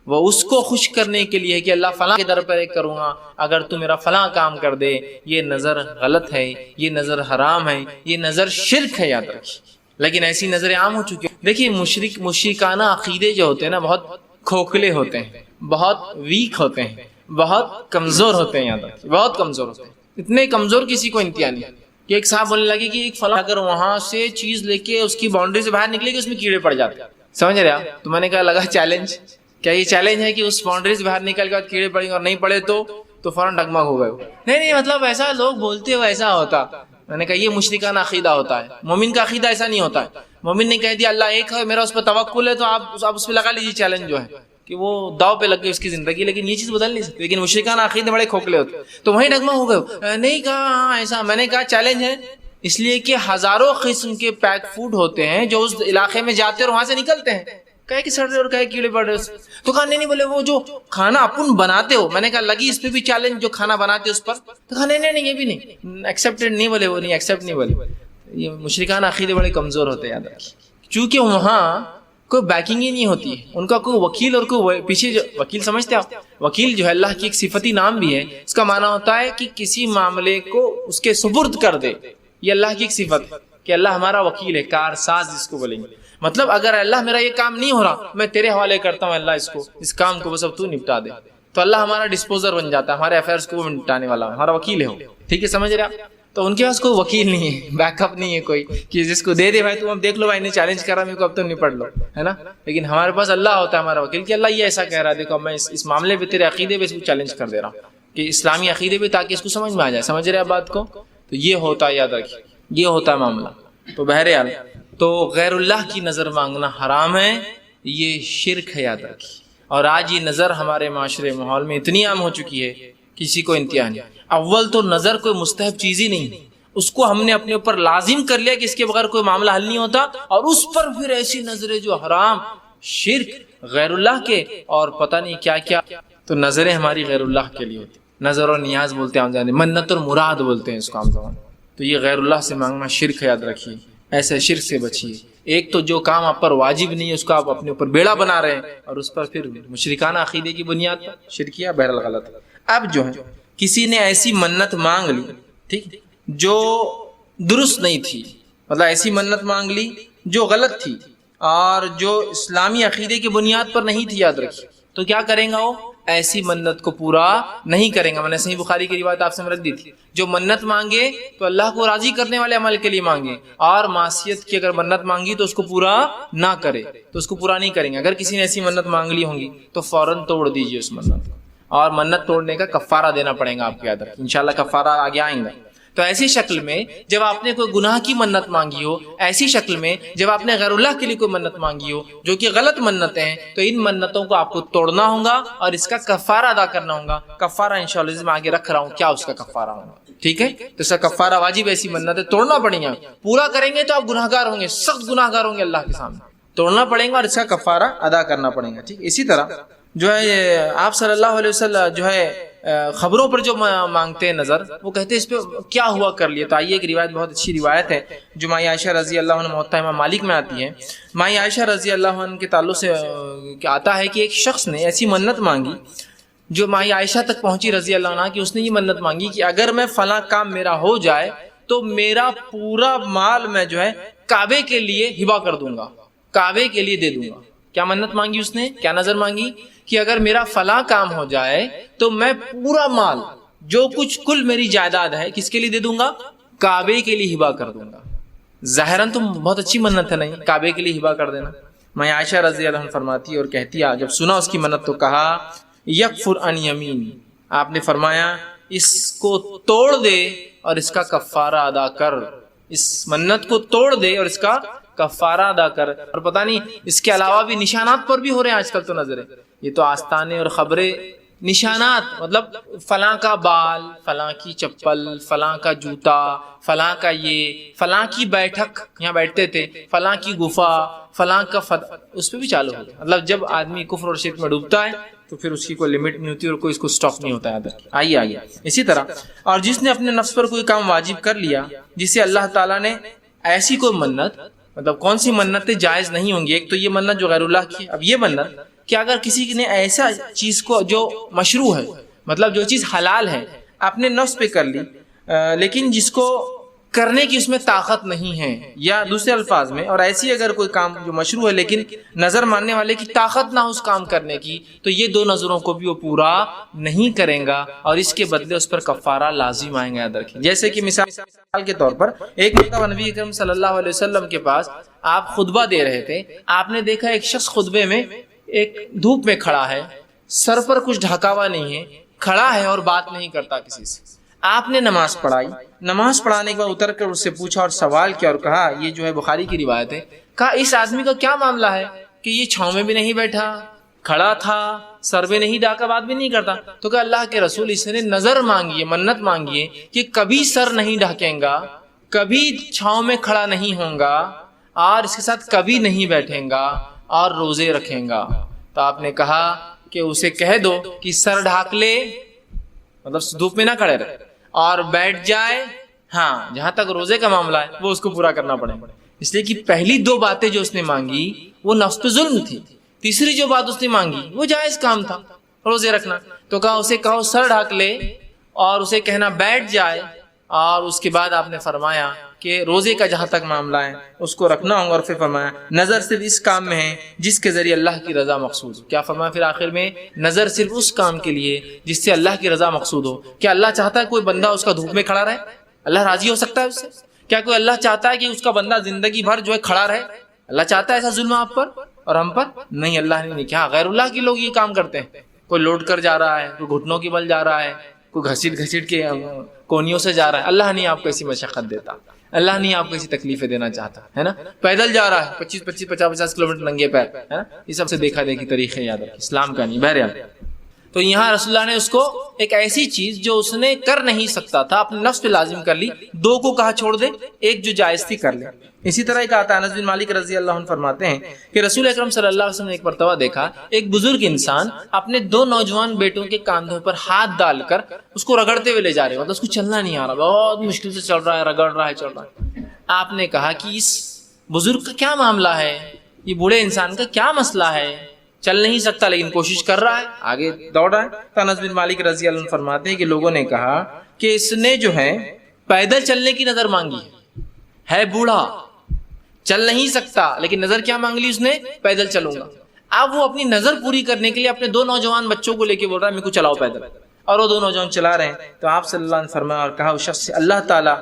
وہ اس کو خوش کرنے کے لیے کہ اللہ فلاں کے در پر ایک کروں گا اگر تو میرا فلاں کام کر دے، یہ نظر غلط ہے، یہ نظر حرام ہے، یہ نظر شرک ہے، یاد رکھیے۔ لیکن ایسی نظریں عام ہو چکی ہیں۔ دیکھیے مشرکانہ عقیدے جو ہوتے ہیں نا بہت کھوکھلے ہوتے ہیں، بہت ویک ہوتے ہیں، بہت کمزور ہوتے ہیں، یاد رکھیے بہت کمزور ہوتے ہیں، اتنے کمزور کسی کو انتہا نہیں کہ ایک صاحب بولنے لگے کہ ایک فلاں اگر وہاں سے چیز لے کے اس کی باؤنڈری سے باہر نکلے گی اس میں کیڑے پڑ جاتے ہیں، سمجھ رہے آپ؟ تو میں نے کہا لگا چیلنج، کیا یہ چیلنج ہے کہ اس باؤنڈری سے باہر نکل کے بعد کیڑے پڑیں گے اور نہیں پڑے تو فوراً ڈگمگ ہو گئے؟ نہیں مطلب ایسا لوگ بولتے ہو ایسا ہوتا۔ میں نے کہا یہ مشرکانہ عقیدہ ہوتا ہے، مومن کا عقیدہ ایسا نہیں ہوتا ہے۔ مومن نے کہہ دیا اللہ ایک ہے، میرا اس پر توکل ہے، تو آپ اس پہ لگا لیجیے چیلنج جو ہے کہ وہ داؤ پہ لگ گئی اس کی زندگی، لیکن یہ چیز بدل نہیں سکتی. لیکن مشرکان عقیدے بڑے کھوکھلے ہوتے، تو وہیں ڈگمہ ہو گئے. نہیں کہا ہاں ایسا، میں نے کہا چیلنج ہے، اس لیے کہ ہزاروں قسم کے پیک فوڈ ہوتے ہیں جو اس علاقے میں جاتے اور وہاں سے نکلتے ہیں، کہے کہ سڑ رہے اور کہے کیڑے پڑ رہے. تو کہا نہیں بولے وہ جو کھانا اپن بناتے ہو. میں نے کہا لگی اس پہ بھی چیلنج جو کھانا بناتے اس پر. تو کہا نہیں یہ بھی نہیں ایکسیپٹڈ نہیں بولے، وہ نہیں ایکسیپٹ نہیں بولے. یہ مشرکان عقیدے بڑے کمزور ہوتے ہیں یاد رکھیے، چونکہ وہاں کوئی بیکنگ ہی نہیں ہوتی ہے، ان کا کوئی وکیل اور کوئی پیچھے جو وکیل سمجھتے آپ، وکیل جو ہے اللہ کی ایک صفتی نام بھی ہے، اس کا معنی ہوتا ہے کہ کسی معاملے کو اس کے سپرد کر دے. یہ اللہ کی ایک صفت ہے کہ اللہ ہمارا وکیل ہے، کارساز جس کو بولیں گے. مطلب اگر اللہ میرا یہ کام نہیں ہو رہا، میں تیرے حوالے کرتا ہوں اللہ اس کام کو بس اب تو نپٹا دے. تو اللہ ہمارا ڈسپوزر بن جاتا ہے، ہمارے افیئرس کو نپٹانے والا ہمارا وکیل ہے وہ. ٹھیک ہے سمجھ رہے آپ. تو ان کے پاس کوئی وکیل نہیں ہے، بیک اپ نہیں ہے کوئی کہ جس کو دے دے بھائی تم اب دیکھ لو، بھائی نے چیلنج کرا میرے کو اب تم نپٹ لو، ہے نا. لیکن ہمارے پاس اللہ ہوتا ہے ہمارا وکیل کہ اللہ یہ ایسا کہہ رہا ہے، دیکھو میں اس معاملے پہ تیرے عقیدے پہ اس کو چیلنج کر دے رہا ہوں کہ اسلامی عقیدے پہ، تاکہ اس کو سمجھ میں آ جائے. سمجھ رہے آپ بات کو. تو یہ ہوتا ہے، یاد رکھیے یہ ہوتا ہے معاملہ. تو بہرحال تو غیر اللہ کی نظر مانگنا حرام ہے، یہ شرک ہے یاد رکھیے. اور آج یہ نظر ہمارے معاشرے ماحول میں اتنی عام ہو چکی ہے کسی کو انتہا نہیں. اول تو نظر کوئی مستحب چیز ہی نہیں، اس کو ہم نے اپنے اوپر لازم کر لیا کہ اس کے بغیر کوئی معاملہ حل نہیں ہوتا، اور اس پر پھر ایسی نظریں جو حرام، شرک، غیر اللہ کے اور پتہ نہیں کیا کیا. تو نظریں ہماری غیر اللہ کے لیے ہوتی، نظر اور نیاز بولتے ہیں عام زبان میں، منت اور مراد بولتے ہیں اس کو عام زبان میں. تو یہ غیر اللہ سے مانگنا شرک ہے، یاد رکھیے. ایسے شرک سے بچیے. ایک تو جو کام آپ پر واجب نہیں ہے اس کو آپ اپنے اوپر بیڑا بنا رہے ہیں، اور اس پر پھر مشرکانہ عقیدے کی بنیاد پر شرکیہ، بہرحال غلط. اب جو ہے کسی نے ایسی منت مانگ لی، ٹھیک، جو درست نہیں تھی، مطلب ایسی منت مانگ لی جو غلط تھی اور جو اسلامی عقیدے کی بنیاد پر نہیں تھی، یاد رکھیے. تو کیا کریں گا وہ؟ ایسی منت کو پورا نہیں کریں گا. میں نے صحیح بخاری کی روایت آپ سے رکھ دی تھی، جو منت مانگے تو اللہ کو راضی کرنے والے عمل کے لیے مانگے، اور معصیت کی اگر منت مانگی تو اس کو پورا نہ کرے، تو اس کو پورا نہیں کریں گے. اگر کسی نے ایسی منت مانگ لی ہوں گی تو فوراً توڑ دیجیے اس منت کو، اور منت توڑنے کا کفارہ دینا پڑے گا آپ کو، یاد رکھیں انشاءاللہ کفارہ آگے آئیں گا. تو ایسی شکل میں جب آپ نے کوئی گناہ کی منت مانگی ہو، ایسی شکل میں جب آپ نے غیر اللہ کے لیے کوئی منت مانگی ہو جو کہ غلط منتیں ہیں، تو ان منتوں کو آپ کو توڑنا ہوگا اور اس کا کفارہ ادا کرنا ہوگا. کفارہ انشاءاللہ میں آگے رکھ رہا ہوں کیا اس کا کفارہ ہوگا. ٹھیک ہے، تو اس کا کفارہ واجب، ایسی منتیں توڑنا پڑیں گے. پورا کریں گے تو آپ گناہ گار ہوں گے، سخت گناہ گار ہوں گے اللہ کے سامنے. توڑنا پڑیں گا اور اس کا کفارہ ادا کرنا پڑے گا. ٹھیک، اسی طرح جو ہے آپ صلی اللہ علیہ وسلم جو ہے خبروں پر جو مانگتے ہیں نظر، وہ کہتے ہیں اس پہ کیا ہوا کر لیے. تو آئیے ایک روایت، بہت اچھی روایت ہے جو مائی عائشہ رضی اللہ عنہ موطا امام مالک میں آتی ہے. مائی عائشہ رضی اللہ عنہ کے تعلق سے آتا ہے کہ ایک شخص نے ایسی منت مانگی جو مائی عائشہ تک پہنچی رضی اللہ عنہ، کہ اس نے یہ منت مانگی کہ اگر میں فلاں کام میرا ہو جائے تو میرا پورا مال میں جو ہے کعبے کے لیے ہبہ کر دوں گا، کعبے کے لیے دے دوں گا. کیا منت مانگی اس نے، کیا نظر مانگی کہ اگر میرا فلاں کام ہو جائے تو میں پورا مال جو کچھ کل میری جائیداد ہے کس کے لیے دے دوں گا، کعبے کے لیے ہبہ کر دوں گا. ظاہراً تو بہت اچھی منت ہے، نہیں کعبے کے لیے ہبہ کر دینا. میں عائشہ رضی اللہ عنہ فرماتی ہے اور کہتی ہے جب سنا اس کی منت تو کہا یکفر عن یمین، آپ نے فرمایا اس کو توڑ دے اور اس کا کفارہ ادا کر. اس منت کو توڑ دے اور اس کا کفارہ ادا کر. اور پتہ نہیں اس کے علاوہ بھی نشانات پر بھی ہو رہے ہیں آج کل تو نظریں. یہ تو آستانے اور خبریں، نشانات، مطلب فلاں کا بال، فلاں کی چپل، فلاں کا جوتا، فلاں کا یہ، فلاں کی بیٹھک یہاں بیٹھتے تھے، فلاں کی گفا، فلاں کا اس پہ بھی چالو ہو گیا. مطلب جب آدمی کفر اور شرک میں ڈوبتا ہے تو پھر اس کی کوئی لمٹ نہیں ہوتی اور کوئی اس کو سٹاپ نہیں ہوتا ہے. آئیے اسی طرح اور جس نے اپنے نفس پر کوئی کام واجب کر لیا جسے اللہ تعالیٰ نے ایسی کوئی منت، مطلب کون سی منتیں جائز نہیں ہوں گی. ایک تو یہ منت جو غیر اللہ کی. اب یہ منت کہ اگر کسی نے ایسا چیز کو جو مشروع ہے، مطلب جو چیز حلال ہے، اپنے نفس پہ کر لی، لیکن جس کو کرنے کی اس میں طاقت نہیں ہے، یا دوسرے الفاظ میں، اور ایسی اگر کوئی کام جو مشروع ہے لیکن نظر ماننے والے کی طاقت نہ ہو اس کام کرنے کی، تو یہ دو نظروں کو بھی وہ پورا نہیں کریں گا اور اس کے بدلے اس پر کفارہ لازم آئیں گا. یاد رکھیں، جیسے کہ مثال کے طور پر ایک مرتبہ نبی اکرم صلی اللہ علیہ وسلم کے پاس آپ خطبہ دے رہے تھے. آپ نے دیکھا ایک شخص خطبے میں ایک دھوپ میں کھڑا ہے، سر پر کچھ ڈھکا ہوا نہیں ہے، کھڑا ہے اور بات نہیں کرتا کسی سے. آپ نے نماز پڑھانے کے بعد اتر کر اس سے پوچھا اور سوال کیا اور کہا، یہ جو ہے بخاری کی روایت ہے، کہا اس آدمی کا کیا معاملہ ہے کہ یہ چھاؤں میں بھی نہیں بیٹھا، کھڑا تھا، سر میں نہیں ڈھاکا، بات بھی نہیں کرتا؟ تو کہ اللہ کے رسول اس نے نظر مانگی ہے، منت مانگی ہے کہ کبھی سر نہیں ڈھکیں گا، کبھی چھاؤں میں کھڑا نہیں ہوں گا، اور اس کے ساتھ کبھی نہیں بیٹھیں گا اور روزے رکھیں گا۔ تو آپ نے کہا کہ اسے کہہ دو کہ سر ڈھاک لے، مطلب دھوپ میں نہ کھڑے رہے، اور بیٹھ جائے، ہاں جہاں تک روزے کا معاملہ ہے وہ اس کو پورا کرنا پڑے گا، اس لیے کہ پہلی دو باتیں جو اس نے مانگی وہ نفس پہ ظلم تھی، تیسری جو بات اس نے مانگی وہ جائز کام تھا، روزے رکھنا۔ تو کہا اسے کہو سر ڈھاک لے، اور اسے کہنا بیٹھ جائے، اور اس کے بعد آپ نے فرمایا کہ روزے کا جہاں تک معاملہ ہے اس کو رکھنا ہوگا، اور پھر فرمایا نظر صرف اس کام میں ہے جس کے ذریعے اللہ کی رضا مقصود ہو۔ کیا فرمایا پھر آخر میں؟ نظر صرف اس کام کے لیے جس سے اللہ کی رضا مقصود ہو۔ کیا اللہ چاہتا ہے کوئی بندہ اس کا دھوپ میں کھڑا رہے؟ اللہ راضی ہو سکتا ہے اس سے؟ کیا کوئی اللہ چاہتا ہے کہ اس کا بندہ زندگی بھر جو ہے کھڑا رہے؟ اللہ چاہتا ہے ایسا ظلم آپ پر اور ہم پر؟ نہیں، اللہ نے نہیں کیا۔ غیر اللہ کے لوگ یہ کام کرتے ہیں، کوئی لوٹ کر جا رہا ہے، کوئی گھٹنوں کی بل جا رہا ہے، کوئی گھسیٹ گھسیٹ کے کونیوں سے جا رہا ہے۔ اللہ نہیں آپ کو ایسی مشقت دیتا، اللہ نہیں آپ کو ایسی تکلیفیں دینا چاہتا ہے نا۔ پیدل جا رہا ہے 25-50 کلومیٹر ننگے پیر، ہے نا، یہ سب سے دیکھا دیکھی طریقے یاد رکھ، اسلام کا نہیں۔ بہرحال تو یہاں رسول اللہ نے اس کو ایک ایسی چیز جو اس نے کر نہیں سکتا تھا اپنے نفس پہ لازم کر لی، دو کو کہا چھوڑ دے، ایک جو جائز تھی کر لے۔ اسی طرح ایک آتا ہے، انس بن مالک رضی اللہ عنہ فرماتے ہیں کہ رسول اکرم صلی اللہ علیہ وسلم نے ایک مرتبہ دیکھا ایک بزرگ انسان اپنے دو نوجوان بیٹوں کے کاندھوں پر ہاتھ ڈال کر اس کو رگڑتے ہوئے لے جا رہے، مطلب اس کو چلنا نہیں آ رہا، بہت مشکل سے چل رہا ہے، رگڑ رہا ہے، چل رہا ہے۔ آپ نے کہا کہ اس بزرگ کا کیا معاملہ ہے، یہ بوڑھے انسان کا کیا مسئلہ ہے، چل نہیں سکتا لیکن کوشش کر رہا ہے، آگے دوڑ رہا ہے۔ تو انس بن مالک رضی اللہ عنہ فرماتے ہیں کہ لوگوں نے کہا کہ اس نے جو ہے پیدل چلنے کی نظر مانگی ہے بوڑھا، چل نہیں سکتا، لیکن نظر کیا مانگ لی اس نے؟ پیدل چلوں گا۔ اب وہ اپنی نظر پوری کرنے کے لیے اپنے دو نوجوان بچوں کو لے کے بول رہا ہے میرے کو چلاؤ پیدل، اور وہ دو نوجوان چلا رہے ہیں۔ تو آپ صلی اللہ علیہ وسلم فرمایا اور کہا اس شخص سے اللہ تعالیٰ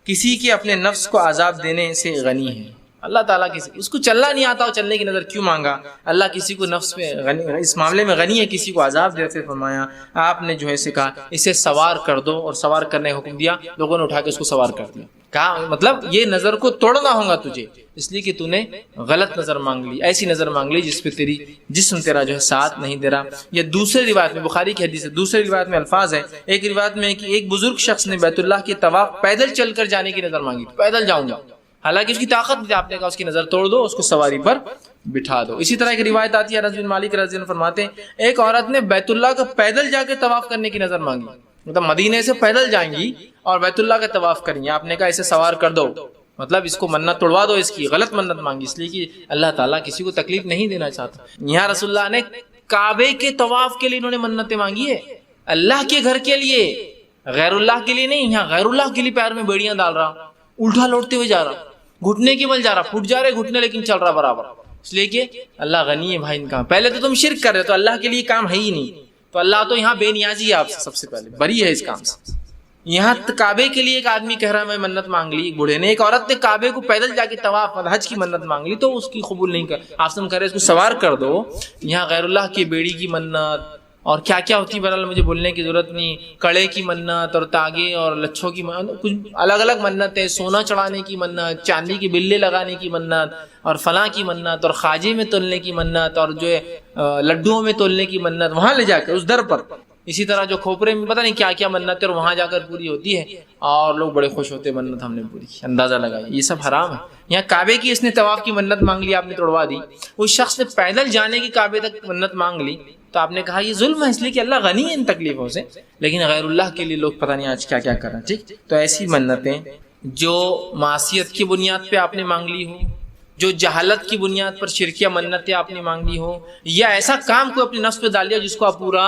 کسی کے اپنے نفس کو عذاب دینے سے غنی ہے۔ اللہ تعالیٰ کسی اس کو چلنا نہیں آتا، چلنے کی نظر کیوں مانگا؟ اللہ کسی کو نفس میں غنی، اس معاملے میں غنی ہے، کسی کو عذاب دیتے۔ فرمایا آپ نے جو ہے اسے کہا اسے سوار کر دو، اور سوار کرنے کا حکم دیا، لوگوں نے اٹھا کے اس کو سوار کر دیا۔ کہا مطلب یہ نظر کو توڑنا ہوگا تجھے، اس لیے کہ تو نے غلط نظر مانگ لی، ایسی نظر مانگ لی جس پہ تیری جسم تیرا جو ہے ساتھ نہیں دے رہا۔ یہ دوسری روایت میں، بخاری کی حدیث ہے، دوسری روایت میں الفاظ ہے، ایک روایت میں کہ ایک بزرگ شخص نے بیت اللہ کے طواف پیدل چل کر جانے کی نظر مانگی، پیدل جاؤں گا، حالانکہ اس کی طاقت نہیں تھی، آپ نے کہا اس کی نظر توڑ دو، اس کو سواری پر بٹھا دو۔ اسی طرح ایک روایت آتی ہے، انس بن مالک رضی اللہ عنہ فرماتے ہیں ایک عورت نے بیت اللہ کا پیدل جا کے طواف کرنے کی نظر مانگی، مطلب مدینے سے پیدل جائیں گی اور بیت اللہ کا طواف کریں گی، آپ نے کہا اسے سوار کر دو، مطلب اس کو منت توڑوا دو، اس کی غلط منت مانگی، اس لیے کہ اللہ تعالیٰ کسی کو تکلیف نہیں دینا چاہتا۔ یہاں رسول اللہ نے کعبے کے طواف کے لیے انہوں نے منتیں مانگی ہے، اللہ کے گھر کے لیے، غیر اللہ کے لیے نہیں۔ یہاں غیر اللہ کے لیے پیر میں بیڑیاں ڈال رہا، الٹا لوٹتے ہوئے جا رہا، گھٹنے کی بل جا رہا، پھٹ جا رہے گھٹنے لیکن چل رہا برابر، اس لیے کہ اللہ غنی ہے بھائی ان کا۔ پہلے تو تم شرک کر رہے تو اللہ کے لیے کام ہے ہی نہیں، تو اللہ تو یہاں بے نیازی ہے آپ سے، سب سے پہلے بری ہے اس کام سے۔ یہاں کعبے کے لیے ایک آدمی کہہ رہا میں منت مانگ لی، ایک بوڑھے نے، ایک عورت نے کعبے کو پیدل جا کے طواف حج کی منت مانگ لی تو اس کی قبول نہیں کر، آپ سے ہم کہہ رہے اس کو سوار کر دو۔ یہاں غیر اللہ کی بیڑی کی منت اور کیا کیا ہوتی ہے بہرحال مجھے بولنے کی ضرورت نہیں، کڑے کی منت اور تاگے اور لچھوں کی منت، کچھ الگ الگ منت ہے، سونا چڑھانے کی منت، چاندی کی بلے لگانے کی منت، اور فلاں کی منت، اور خواجے میں تولنے کی منت، اور جو ہے لڈوؤں میں تولنے کی منت، وہاں لے جا کے اس در پر۔ اسی طرح جو کھوپرے میں پتہ نہیں کیا کیا منت ہے اور وہاں جا کر پوری ہوتی ہے اور لوگ بڑے خوش ہوتے ہیں، منت ہم نے پوری، اندازہ لگایا، یہ سب حرام ہے۔ یہاں کعبے کی اس نے طواف کی منت مانگ لی، آپ نے توڑوا دی۔ اس شخص نے پیدل جانے کی کعبے تک منت مانگ لی تو آپ نے کہا یہ ظلم ہے، اس لیے کہ اللہ غنی ہے ان تکلیفوں سے، لیکن غیر اللہ کے لیے لوگ پتہ نہیں آج کیا کیا کر رہے ہیں۔ ٹھیک، تو ایسی منتیں جو معصیت کی بنیاد پہ آپ نے مانگ لی ہو، جو جہالت کی بنیاد پر شرکیہ منتیں آپ نے مانگ لی ہو، یا ایسا کام کو اپنے نفس پہ ڈال لیا جس کو آپ پورا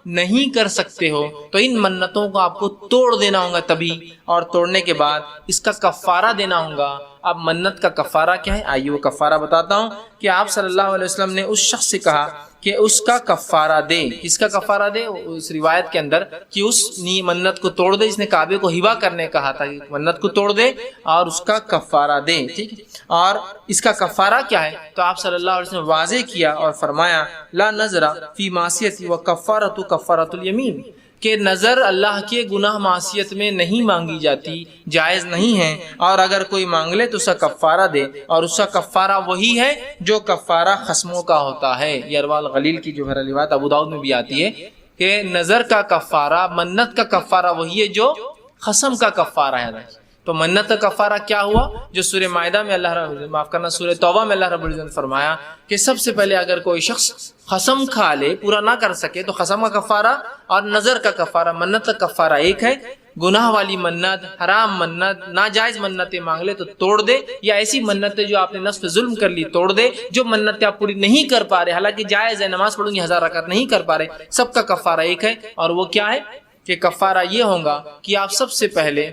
نہیں کر سکتے ہو، تو ان منتوں کو آپ کو توڑ دینا ہوگا تبھی، اور توڑنے کے بعد اس کا کفارہ دینا ہوگا۔ اب منت کا کفارہ کیا ہے؟ آئیے وہ کفارہ بتاتا ہوں کہ آپ صلی اللہ علیہ وسلم نے اس شخص سے کہا کہ اس کا کفارہ دے۔ کس کا کفارہ دے؟ اس روایت کے اندر کہ اس منت کو توڑ دے، اس نے کعبے کو ہبا کرنے کہا تھا، منت کو توڑ دے اور اس کا کفارہ دے۔ ٹھیک ہے، اور اس کا کفارہ کیا ہے؟ تو آپ صلی اللہ علیہ وسلم واضح کیا اور فرمایا لا نظر فی معصیت و کفارۃ کفارۃ الیمین، کہ نظر اللہ کے گناہ معصیت میں نہیں مانگی جاتی، جائز نہیں ہے، اور اگر کوئی مانگ لے تو اس کا کفارہ دے، اور اس کا کفارہ وہی ہے جو کفارہ خصموں کا ہوتا ہے۔ یہ اروال غلیل کی جو ہے روایت ابو داؤد میں بھی آتی ہے کہ نظر کا کفارہ، منت کا کفارہ وہی ہے جو قسم کا کفارہ ہے۔ تو منت کا کفارہ کیا ہوا؟ جو سورہ مائدہ میں سورہ توبہ میں اللہ رب العزت نے فرمایا کہ سب سے پہلے اگر کوئی شخص قسم کھا لے، پورا نہ کر سکے، تو قسم کا کفارہ اور نظر کا کفارہ، منت کا کفارہ ایک ہے۔ گناہ والی منت، حرام منت، ناجائز منتیں مانگ لے تو توڑ دے، یا ایسی منتیں جو آپ نے نفس پہ ظلم کر لی توڑ دے۔ جو منتیں آپ پوری نہیں کر پا رہے، حالانکہ جائز ہے، نماز پڑھوں گی 1000 رکعت، نہیں کر پا رہے، سب کا کفارہ ایک ہے، اور وہ کیا ہے کہ کفارہ یہ ہوگا کہ آپ سب سے پہلے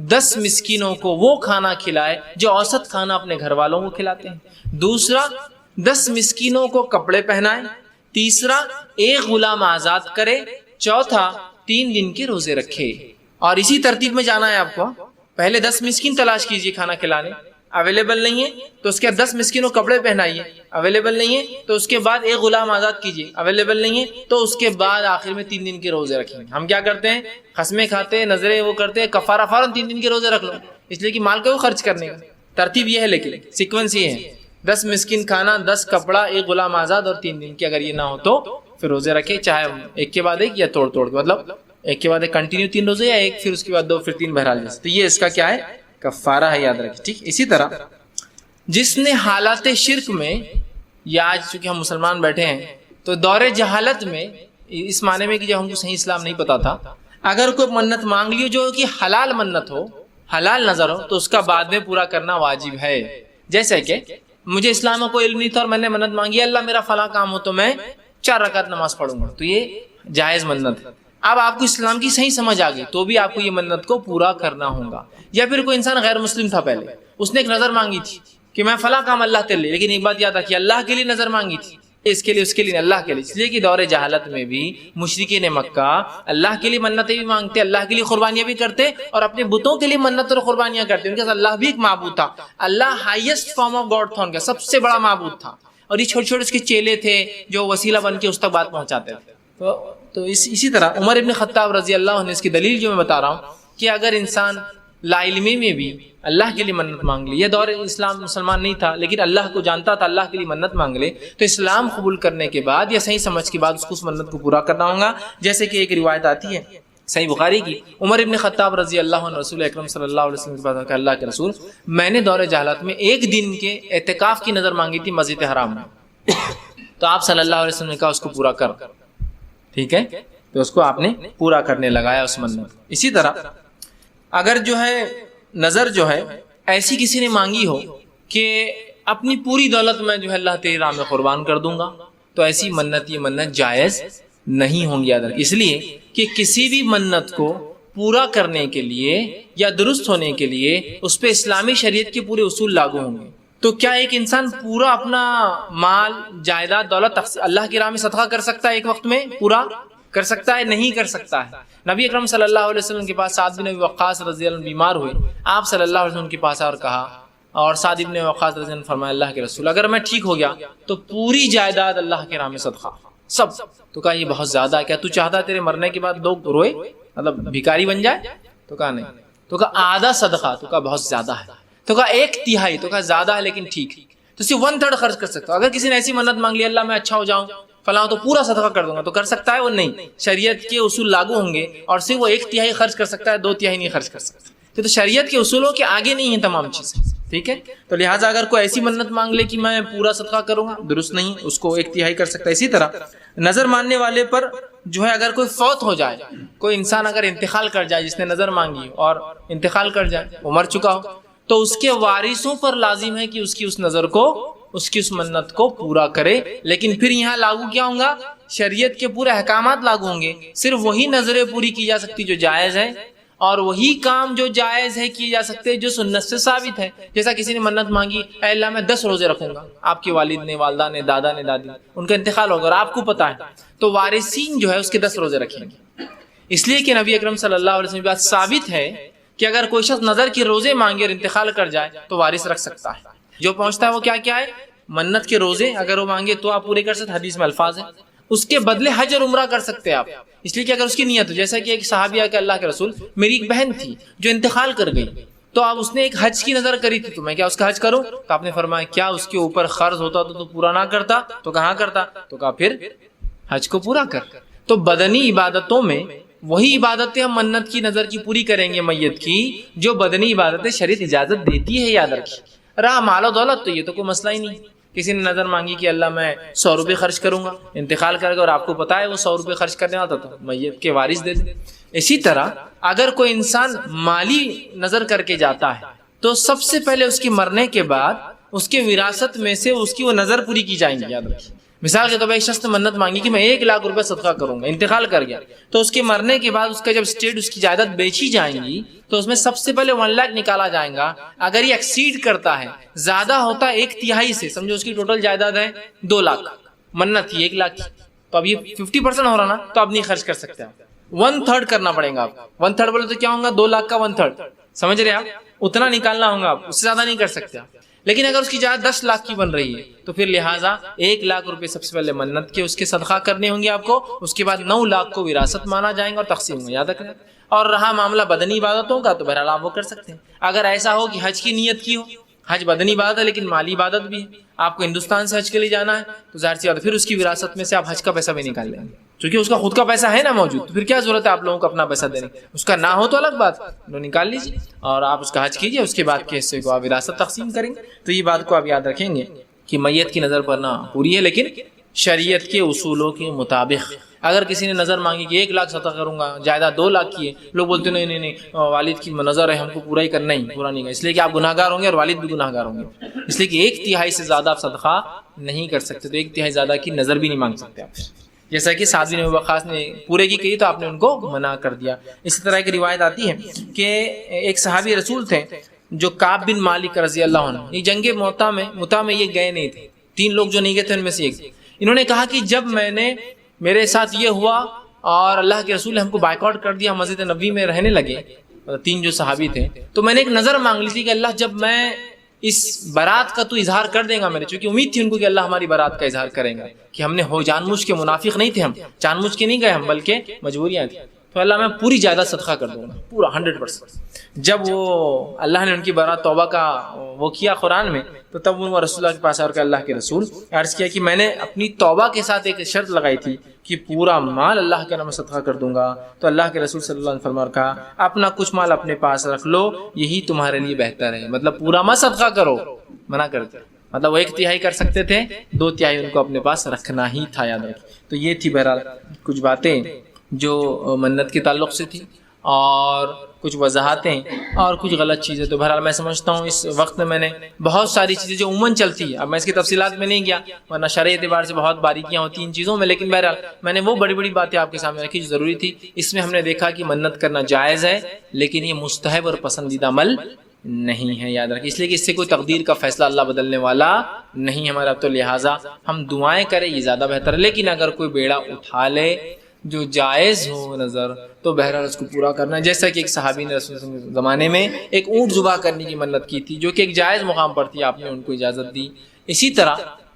10 مسکینوں کو وہ کھانا کھلائے جو اوسط کھانا اپنے گھر والوں کو کھلاتے ہیں۔ دوسرا، 10 مسکینوں کو کپڑے پہنائے۔ تیسرا، ایک غلام آزاد کرے۔ چوتھا، 3 دن کے روزے رکھے۔ اور اسی ترتیب میں جانا ہے آپ کو۔ پہلے 10 مسکین تلاش کیجئے کھانا کھلانے، اویلیبل نہیں ہے تو اس کے بعد 10 مسکینوں کپڑے پہنائیے، اویلیبل نہیں ہے تو اس کے بعد ایک غلام آزاد کیجیے، اویلیبل نہیں ہے تو اس کے بعد آخر میں 3 دن کے روزے رکھیں گے۔ ہم کیا کرتے ہیں؟ قسمیں کھاتے ہیں، نظریں وہ کرتے ہیں، کفارہ فوراً 3 دن کے روزے رکھ لو، اس لیے کہ مال کو خرچ کرنے کا ترتیب یہ ہے، لیکن سیکوینس یہ ہے 10 مسکین کھانا، 10 کپڑا، ایک غلام آزاد اور 3 دن کے۔ اگر یہ نہ ہو تو پھر روزے رکھے، چاہے ایک کے بعد ایک یا توڑ کے، مطلب ایک کے بعد ایک کنٹینیو 3 روزے، یا ایک پھر اس کے بعد 2 پھر 3، بہرحال جیسے۔ تو یہ اس کا کیا ہے؟ کفارہ ہے، یاد رکھیں، ٹھیک۔ اسی طرح جس نے حالات شرک میں، یا آج چونکہ ہم مسلمان بیٹھے ہیں تو دور جہالت میں، اس معنی میں کہ جب ہم کو صحیح اسلام نہیں پتا تھا، اگر کوئی منت مانگ لی جو کہ حلال منت ہو، حلال نظر ہو، تو اس کا بعد میں پورا کرنا واجب ہے۔ جیسے کہ مجھے اسلام میں کوئی علم نہیں تھا اور میں نے منت مانگی، اللہ میرا فلاں کام ہو تو میں 4 رکعت نماز پڑھوں گا، تو یہ جائز منت ہے۔ اب آپ کو اسلام کی صحیح سمجھ آ گئی تو بھی آپ کو یہ منت کو پورا کرنا ہوگا۔ یا پھر کوئی انسان غیر مسلم تھا، پہلے اس نے ایک نظر مانگی تھی کہ میں فلاں کام اللہ کے لیے، لیکن ایک بات یاد رکھیے، اللہ کے لیے نظر مانگی تھی، اس کے لیے، اس کے لیے، اللہ کے لیے۔ اس لیے کہ دور جہالت میں بھی مشرکین مکہ اللہ کے لیے منتیں بھی مانگتے، اللہ کے لیے قربانیاں بھی کرتے، اور اپنے بتوں کے لیے منت اور قربانیاں کرتے۔ ان کے ساتھ اللہ بھی ایک معبود تھا، اللہ ہائیسٹ فارم آف گاڈ تھا، ان کا سب سے بڑا معبود تھا، اور یہ چھوٹے چھوٹے اس کے چیلے تھے جو وسیلہ بن کے اس تک بات پہنچاتے تھے۔ تو اسی طرح عمر ابن خطاب رضی اللہ عنہ، اس کی دلیل جو میں بتا رہا ہوں کہ اگر انسان لا علمی میں بھی اللہ کے لیے منت مانگ لی، یہ دور اسلام مسلمان نہیں تھا لیکن اللہ کو جانتا تھا، اللہ کے لیے منت مانگ لے، تو اسلام قبول کرنے کے بعد یا صحیح سمجھ کے بعد اس کو اس منت کو پورا کرنا ہوگا۔ جیسے کہ ایک روایت آتی ہے صحیح بخاری کی، عمر ابن خطاب رضی اللہ عنہ رسول اکرم صلی اللہ علیہ وسلم کے پاس کہ اللہ کے رسول، میں نے دور جہالت میں 1 دن کے اعتکاف کی نظر مانگی تھی مسجد حرام میں، تو آپ صلی اللہ علیہ وسلم نے کہا اس کو پورا کر، ٹھیک ہے، تو اس کو آپ نے پورا کرنے لگایا اس منت۔ اسی طرح اگر جو ہے نظر جو ہے ایسی کسی نے مانگی ہو کہ اپنی پوری دولت میں جو ہے اللہ تیری راہ میں قربان کر دوں گا، تو ایسی منت، یہ منت جائز نہیں ہوں گی، یاد رکھ، اس لیے کہ کسی بھی منت کو پورا کرنے کے لیے یا درست ہونے کے لیے اس پہ اسلامی شریعت کے پورے اصول لاگو ہوں گے۔ تو کیا ایک انسان پورا اپنا مال، جائیداد، دولت اللہ کی راہ میں صدقہ کر سکتا ہے ایک وقت میں؟ پورا کر سکتا ہے؟ نہیں کر سکتا ہے۔ نبی اکرم صلی اللہ علیہ وسلم کے پاس سعد بن ابی وقاص رضی اللہ عنہ بیمار ہوئے، آپ صلی اللہ علیہ وسلم کے پاس اور کہا، اور سعد بن ابی وقاص رضی اللہ عنہ فرمایا اللہ کے رسول اگر میں ٹھیک ہو گیا تو پوری جائیداد اللہ کے راہ میں صدقہ، سب۔ تو کہا یہ بہت زیادہ ہے، کیا تو چاہتا تیرے مرنے کے بعد لوگ روئے، مطلب بھکاری بن جائے؟ تو کہا نہیں۔ تو کہا آدھا صدقہ، تو کہا بہت زیادہ ہے۔ تو کہا 1/3، تو کہا زیادہ ہے لیکن ٹھیک، تو صرف 1/3 خرچ کر سکتا ہوں۔ اگر کسی نے ایسی منت مانگ لی اللہ میں اچھا ہو جاؤں فلاں تو پورا صدقہ کر دوں گا، تو کر سکتا ہے وہ؟ نہیں، شریعت کے اصول لاگو ہوں گے، اور صرف وہ 1/3 خرچ کر سکتا ہے، 2/3 نہیں خرچ کر سکتا۔ تو شریعت کے اصولوں کے آگے نہیں ہیں تمام چیزیں، ٹھیک ہے۔ تو لہٰذا اگر کوئی ایسی منت مانگ لے کہ میں پورا صدقہ کروں گا، درست نہیں، اس کو 1/3 کر سکتا ہے۔ اسی طرح نظر ماننے والے پر جو ہے اگر کوئی فوت ہو جائے، کوئی انسان اگر انتقال کر جائے جس نے نظر مانگی اور انتقال کر جائے، وہ مر چکا ہو، تو اس کے وارثوں پر لازم ہے کہ اس کی اس نظر کو، اس کی اس منت کو پورا کرے۔ لیکن پھر یہاں لاگو کیا ہوں گا؟ شریعت کے پورے احکامات لاگو ہوں گے، صرف وہی نظریں پوری کی جا سکتی جو جائز ہے، اور وہی کام جو جائز ہے کیے جا سکتے جو سنت سے ثابت ہے۔ جیسا کسی نے منت مانگی، اے اللہ میں 10 روزے رکھوں گا، آپ کے والد نے، والدہ نے، دادا نے، دادی، ان کا انتقال ہوگا اور آپ کو پتا ہے، تو وارثین جو ہے اس کے 10 روزے رکھیں گے، اس لیے کہ نبی اکرم صلی اللہ علیہ وسلم کی بات ثابت ہے کہ اگر کوئی شخص نظر کے روزے مانگے اور انتقال کر جائے تو وارث رکھ سکتا ہے۔ جو پہنچتا ہے وہ کیا کیا ہے؟ منت کے روزے اگر وہ مانگے تو آپ پورے کر سکتے، حدیث میں الفاظ ہے، اس کے بدلے حج اور عمرہ کر سکتے ہیں آپ، اس لیے کہ اگر اس کی نیت ہو، جیسا کہ ایک صحابیہ کہ اللہ کے رسول میری ایک بہن تھی جو انتقال کر گئی، تو اب اس نے ایک حج کی نظر کری تھی، تو میں کیا اس کا حج کروں؟ تو آپ نے فرمایا کیا اس کے اوپر قرض ہوتا تو پورا نہ کرتا؟ تو کہاں کرتا؟ تو کہا پھر حج کو پورا کر۔ تو بدنی عبادتوں میں وہی عبادتیں ہم منت کی نظر کی پوری کریں گے میت کی جو بدنی عبادتیں شریعت اجازت دیتی ہے، یاد رکھیے۔ رہا مال و دولت تو یہ تو کوئی مسئلہ ہی نہیں، کسی نے نظر مانگی کہ اللہ میں 100 روپے خرچ کروں گا، انتقال کر گا اور آپ کو پتا ہے وہ 100 روپے خرچ کرنے والا تھا تو میت کے وارث دے دیں۔ اسی طرح اگر کوئی انسان مالی نظر کر کے جاتا ہے تو سب سے پہلے اس کی مرنے کے بعد اس کے وراثت میں سے اس کی وہ نظر پوری کی جائیں گی، یاد رکھیے۔ مثال کے طور پر ایک شخص نے منت مانگی کہ میں 1 لاکھ روپے صدقہ کروں گا، انتقال کر گیا، تو اس کے مرنے کے بعد اس کا جب اسٹیٹ اس کی جائیداد بیچی جائیں گی تو اس میں سب سے پہلے 1 لاکھ نکالا جائے گا۔ اگر یہ ایکسیڈ کرتا ہے، زیادہ ہوتا ہے 1/3 سے، سمجھو اس کی ٹوٹل جائیداد ہے 2 لاکھ، منت تھی 1 لاکھ کی، تو اب یہ 50% ہو رہا نا، تو اب نہیں خرچ کر سکتے آپ، 1/3 کرنا پڑے گا آپ۔ 1/3 بولے تو کیا ہوگا؟ 2 لاکھ کا 1/3، سمجھ رہے آپ؟ اتنا نکالنا ہوگا آپ، اس سے زیادہ نہیں کر سکتے آپ۔ لیکن اگر اس کی جائیداد 10 لاکھ کی بن رہی ہے تو پھر لہٰذا 1 لاکھ روپے سب سے پہلے منت کے اس کے صدقہ کرنے ہوں گے آپ کو، اس کے بعد 9 لاکھ کو وراثت مانا جائیں گا اور تقسیم ہوں، یاد رکھنا۔ اور رہا معاملہ بدنی عبادتوں کا تو بہرحال آپ وہ کر سکتے ہیں۔ اگر ایسا ہو کہ حج کی نیت کی ہو، حج بدنی عبادت ہے لیکن مالی عبادت بھی ہے، آپ کو ہندوستان سے حج کے لیے جانا ہے تو ظاہر سی بات ہے پھر اس کی وراثت میں سے آپ حج کا پیسہ بھی نکال لیں گے، کیونکہ اس کا خود کا پیسہ ہے نا موجود، تو پھر کیا ضرورت ہے آپ لوگوں کو اپنا پیسہ دینے کی؟ اس کا نہ ہو تو الگ بات، تو نکال لیجیے اور آپ اس کا حج کیجیے، اس کے بعد کے حصے کو آپ وراثت تقسیم کریں گے۔ تو یہ بات کو آپ یاد رکھیں گے کہ میت کی نظر پر نہ پوری ہے، لیکن شریعت کے اصولوں کے مطابق۔ اگر کسی نے نظر مانگی کہ 1 لاکھ صدقہ کروں گا، جائیداد 2 لاکھ کی ہے، لوگ بولتے نہیں نہیں نہیں والد کی نظر ہے ہم کو پورا ہی کرنا، نہیں پورا نہیں کرنا، اس لیے کہ آپ گناہ گار ہوں گے اور والد بھی گناہ گار ہوں گے، اس لیے کہ 1/3 سے زیادہ آپ صدقہ نہیں کر سکتے، تو 1/3 زیادہ کی نظر بھی نہیں مانگ سکتے آپ، جیسا کہ سعد بن ابی وقاص نے پورے کی کہی تو آپ نے ان کو منع کر دیا۔ اسی طرح ایک روایت آتی ہے کہ ایک صحابی رسول تھے جو کعب بن مالک رضی اللہ عنہ، یہ جنگ مؤتہ میں یہ گئے نہیں تھے، 3 لوگ جو نہیں گئے تھے ان میں سے ایک، انہوں نے کہا کہ جب میرے ساتھ یہ ہوا اور اللہ کے رسول نے ہم کو بائیکاٹ کر دیا، مسجد نبوی میں رہنے لگے، 3 جو صحابی تھے، تو میں نے ایک نظر مانگ لی تھی کہ اللہ جب میں اس برات کا تو اظہار کر دے گا میرے، چونکہ امید تھی ان کو کہ اللہ ہماری برات کا اظہار کریں گا، کہ ہم نے ہو جان بوجھ کے، منافق نہیں تھے ہم، جان بوجھ کے نہیں گئے ہم بلکہ مجبوریاں تھیں، تو اللہ میں پوری جائیداد صدقہ کر دوں گا، پورا 100%۔ جب وہ اللہ نے ان کی برات توبہ کا وہ کیا قرآن میں، تو تب وہ رسول اللہ کے پاس آ کر اللہ کے رسول عرض کیا کہ میں نے اپنی توبہ کے ساتھ ایک شرط لگائی تھی کہ پورا مال اللہ کے نام صدقہ کر دوں گا، تو اللہ کے رسول صلی اللہ علیہ وسلم نے کہا اپنا کچھ مال اپنے پاس رکھ لو، یہی تمہارے لیے بہتر ہے، مطلب پورا مت صدقہ کرو، منع کرتے، مطلب وہ 1/3 کر سکتے تھے، 2/3 ان کو اپنے پاس رکھنا ہی تھا، یاد رکھیں۔ تو یہ تھی بہرحال کچھ باتیں جو منت کے تعلق سے تھی، اور کچھ وضاحتیں اور کچھ غلط چیزیں۔ تو بہرحال میں سمجھتا ہوں اس وقت میں نے بہت ساری چیزیں جو عموماً چلتی ہے، اب میں اس کی تفصیلات میں نہیں گیا ورنہ شرعی اعتبار سے بہت باریکیاں ہوتی ہیں ان چیزوں میں، لیکن بہرحال میں نے وہ بڑی بڑی باتیں آپ کے سامنے رکھی جو ضروری تھی۔ اس میں ہم نے دیکھا کہ منت کرنا جائز ہے لیکن یہ مستحب اور پسندیدہ عمل نہیں ہے، یاد رکھیں، اس لیے کہ اس سے کوئی تقدیر کا فیصلہ اللہ بدلنے والا نہیں ہمارا، تو لہٰذا ہم دعائیں کریں یہ زیادہ بہتر ہے۔ لیکن اگر کوئی بیڑا اٹھا لے جو جائز ہو نظر تو بہرحال اس کو پورا کرنا ہے، جیسا کہ ایک صحابی نے رسول اللہ کے زمانے میں ایک اونٹ ذبح کرنے کی منت کی تھی جو کہ ایک جائز مقام پر تھی، آپ نے ان کو اجازت دی۔ اسی طرح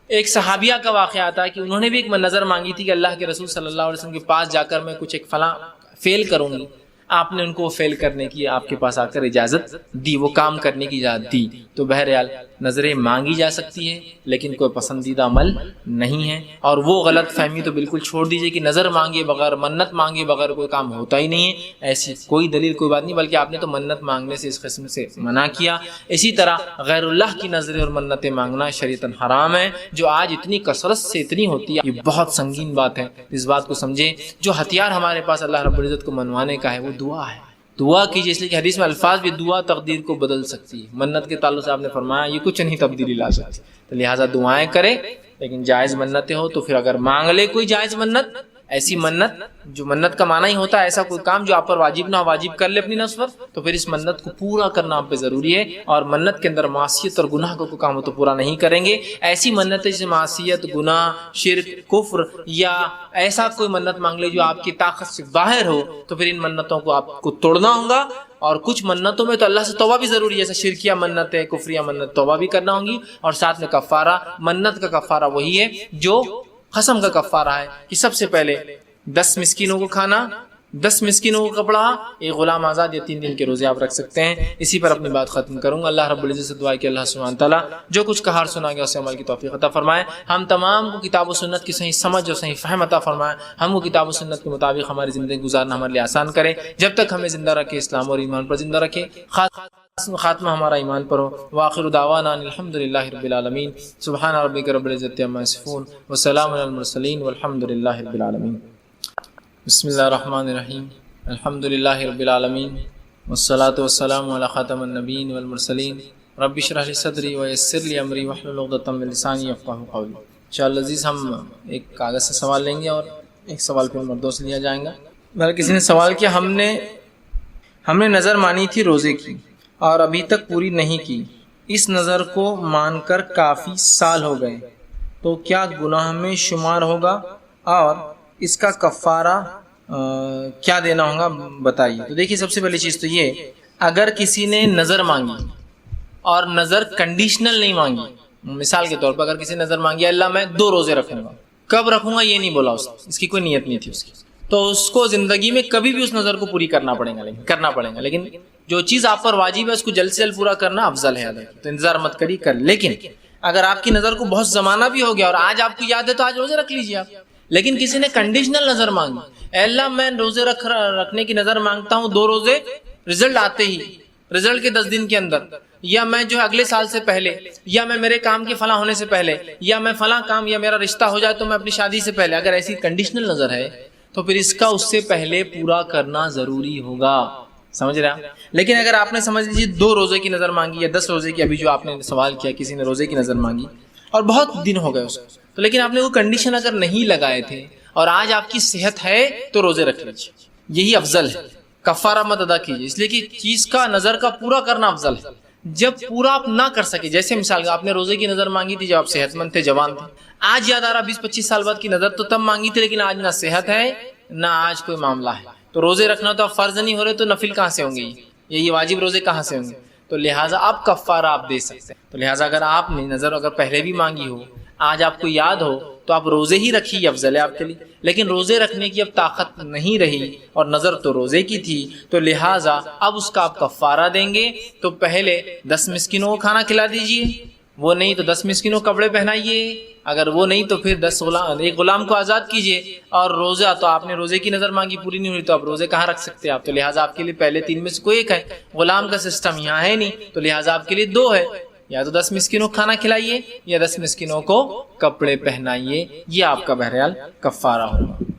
ایک صحابیہ کا واقعہ آتا ہے کہ انہوں نے بھی ایک نظر مانگی تھی کہ اللہ کے رسول صلی اللہ علیہ وسلم کے پاس جا کر میں کچھ ایک فلاں فیل کروں گی، آپ نے ان کو فیل کرنے کی آپ کے پاس آ کر اجازت دی، وہ کام کرنے کی اجازت دی۔ تو بہرحال نظریں مانگی جا سکتی ہے لیکن کوئی پسندیدہ عمل نہیں ہے، اور وہ غلط فہمی تو بالکل چھوڑ دیجئے کہ نظر مانگے بغیر، منت مانگے بغیر کوئی کام ہوتا ہی نہیں ہے، ایسی کوئی دلیل کوئی بات نہیں، بلکہ آپ نے تو منت مانگنے سے اس قسم سے منع کیا۔ اسی طرح غیر اللہ کی نظریں اور منتیں مانگنا شریعتاً حرام ہے، جو آج اتنی کثرت سے اتنی ہوتی ہے، یہ بہت سنگین بات ہے، اس بات کو سمجھیں۔ جو ہتھیار ہمارے پاس اللہ رب العزت کو منوانے کا ہے وہ دعا ہے، دعا کیجیے، اس لیے کہ حدیث میں الفاظ بھی دعا تقدیر کو بدل سکتی ہے، منت کے تعلق سے آپ نے فرمایا یہ کچھ نہیں تبدیلی لا سکتی، تو لہٰذا دعائیں کریں، لیکن جائز منتیں ہو تو پھر اگر مانگ لے کوئی جائز منت، ایسی منت جو منت کا معنی ہی ہوتا ہے ایسا کوئی کام جو آپ پر واجب نہ ہو، واجب کر لے اپنی نفس پر، تو پھر اس منت کو پورا کرنا آپ پہ ضروری ہے، اور منت کے اندر معصیت اور گناہ کا کوئی کام ہو تو پورا نہیں کریں گے۔ ایسی منت جیسے معصیت، گناہ، شرک، کفر یا ایسا کوئی منت مانگ لے جو آپ کی طاقت سے باہر ہو تو پھر ان منتوں کو آپ کو توڑنا ہوگا، اور کچھ منتوں میں تو اللہ سے توبہ بھی ضروری ہے، جیسے شرکیہ منت ہے، کفریہ منت، توبہ بھی کرنا ہوگی، اور ساتھ میں کفارہ، منت کا کفارہ وہی ہے جو قسم کا کفارہ ہے کہ سب سے پہلے 10 مسکینوں کو کھانا، 10 مسکینوں کو کپڑا، ایک غلام آزاد، یا 3 دن کے روزے آپ رکھ سکتے ہیں۔ اسی پر اپنی بات ختم کروں گا۔ اللہ رب العزت سے دعا ہے کہ اللہ سبحانہ تعالیٰ جو کچھ کہا اور سنا گیا اسے عمل کی توفیق عطا فرمائے، ہم تمام کو کتاب و سنت کی صحیح سمجھ اور صحیح فہم عطا فرمائے، ہم کو کتاب و سنت کے مطابق ہماری زندگی گزارنا ہمارے لیے آسان کرے، جب تک ہمیں زندہ رکھے اسلام اور ایمان پر زندہ رکھے، خاتمہ ہمارا ایمان پر ہو۔ وآخر دعوانا الحمدللہ رب العالمین، سبحان ربک رب العزت عما یصفون وسلام علی المرسلین والحمدللہ رب العالمین۔ بسم اللہ الرحمن الرحیم، الحمدللہ رب العالمین والصلاة والسلام علی خاتم النبیین والمرسلین، رب اشرح لی صدری ویسر لی امری واحلل عقدۃ من لسانی یفقہوا قولی۔ انشاءاللہ عزیز، ہم ایک کاغذ سے سوال لیں گے اور ایک سوال پھر مردوں سے لیا جائے گا۔ میرا کسی نے سوال کیا، ہم نے نظر مانی تھی روزے کی اور ابھی تک پوری نہیں کی، اس نظر کو مان کر کافی سال ہو گئے، تو کیا گناہ میں شمار ہوگا اور اس کا کفارہ کیا دینا ہوگا بتائیے۔ تو دیکھیے، سب سے پہلی چیز تو یہ، اگر کسی نے نظر مانگی اور نظر کنڈیشنل نہیں مانگی، مثال کے طور پر اگر کسی نے نظر مانگی اللہ میں 2 روزے رکھوں گا، کب رکھوں گا یہ نہیں بولا، اس کی کوئی نیت نہیں تھی اس کی، تو اس کو زندگی میں کبھی بھی اس نظر کو پوری کرنا پڑے گا، لیکن جو چیز آپ پر واجب ہے اس کو جلد سے جلد پورا کرنا افضل ہے، تو انتظار مت کریے، کر۔ لیکن اگر آپ کی نظر کو بہت زمانہ بھی ہو گیا اور آج آپ کو یاد ہے تو آج روزے رکھ لیجیے آپ۔ لیکن کسی نے کنڈیشنل نظر مانگی، اے اللہ میں روزے رکھنے کی نظر مانگتا ہوں 2 روزے رزلٹ آتے ہی، رزلٹ کے 10 دن کے اندر، یا میں جو ہے اگلے سال سے پہلے، یا میں میرے کام کے فلاں ہونے سے پہلے، یا میں فلاں کام یا میرا رشتہ ہو جائے تو میں اپنی شادی سے پہلے، اگر ایسی کنڈیشنل نظر ہے تو پھر اس کا اس سے پہلے پورا کرنا ضروری ہوگا، سمجھ رہے ہیں؟ لیکن اگر آپ نے سمجھ لیجیے 2 روزے کی نظر مانگی یا 10 روزے کی، ابھی جو آپ نے سوال کیا کسی نے روزے کی نظر مانگی اور بہت دن ہو گئے اس کو، تو لیکن آپ نے وہ کنڈیشن اگر نہیں لگائے تھے اور آج آپ کی صحت ہے تو روزے رکھ لیجیے، یہی افضل ہے، کفارہ مت ادا کیجیے، اس لیے کہ چیز کا نظر کا پورا کرنا افضل ہے۔ جب پورا آپ نہ کر سکے، جیسے مثال آپ نے روزے کی نظر مانگی تھی جب آپ صحت مند تھے، جوان تھے، آج یاد آ رہا 20-25 سال بعد کی نظر تو تب مانگی تھی، لیکن آج نہ صحت ہے نہ آج کوئی معاملہ ہے، تو روزے رکھنا تو اب فرض نہیں ہو رہے، تو نفل کہاں سے ہوں گے، یہ واجب روزے کہاں سے ہوں گے؟ تو لہٰذا آپ کفارہ آپ دے سکتے ہیں۔ تو لہٰذا اگر آپ نے نظر اگر پہلے بھی مانگی ہو، آج آپ کو یاد ہو، تو آپ روزے ہی رکھیے، افضل ہے آپ کے لیے۔ لیکن روزے رکھنے کی اب طاقت نہیں رہی اور نظر تو روزے کی تھی، تو لہٰذا اب اس کا آپ کفارہ دیں گے، تو پہلے 10 مسکینوں کو کھانا کھلا دیجئے، وہ نہیں تو 10 مسکینوں کو کپڑے پہنائیے، اگر وہ نہیں تو پھر 1 غلام کو آزاد کیجئے، اور روزہ تو آپ نے روزے کی نظر مانگی پوری نہیں ہوئی تو آپ روزے کہاں رکھ سکتے آپ، تو لہٰذا آپ کے لیے پہلے 3 میں سے کوئی ایک ہے، غلام کا سسٹم یہاں ہے نہیں، تو لہٰذا آپ کے لیے 2 ہے، یا تو 10 مسکینوں کو کھانا کھلائیے یا 10 مسکینوں کو کپڑے پہنائیے، یہ آپ کا بہرحال کفارہ ہوگا۔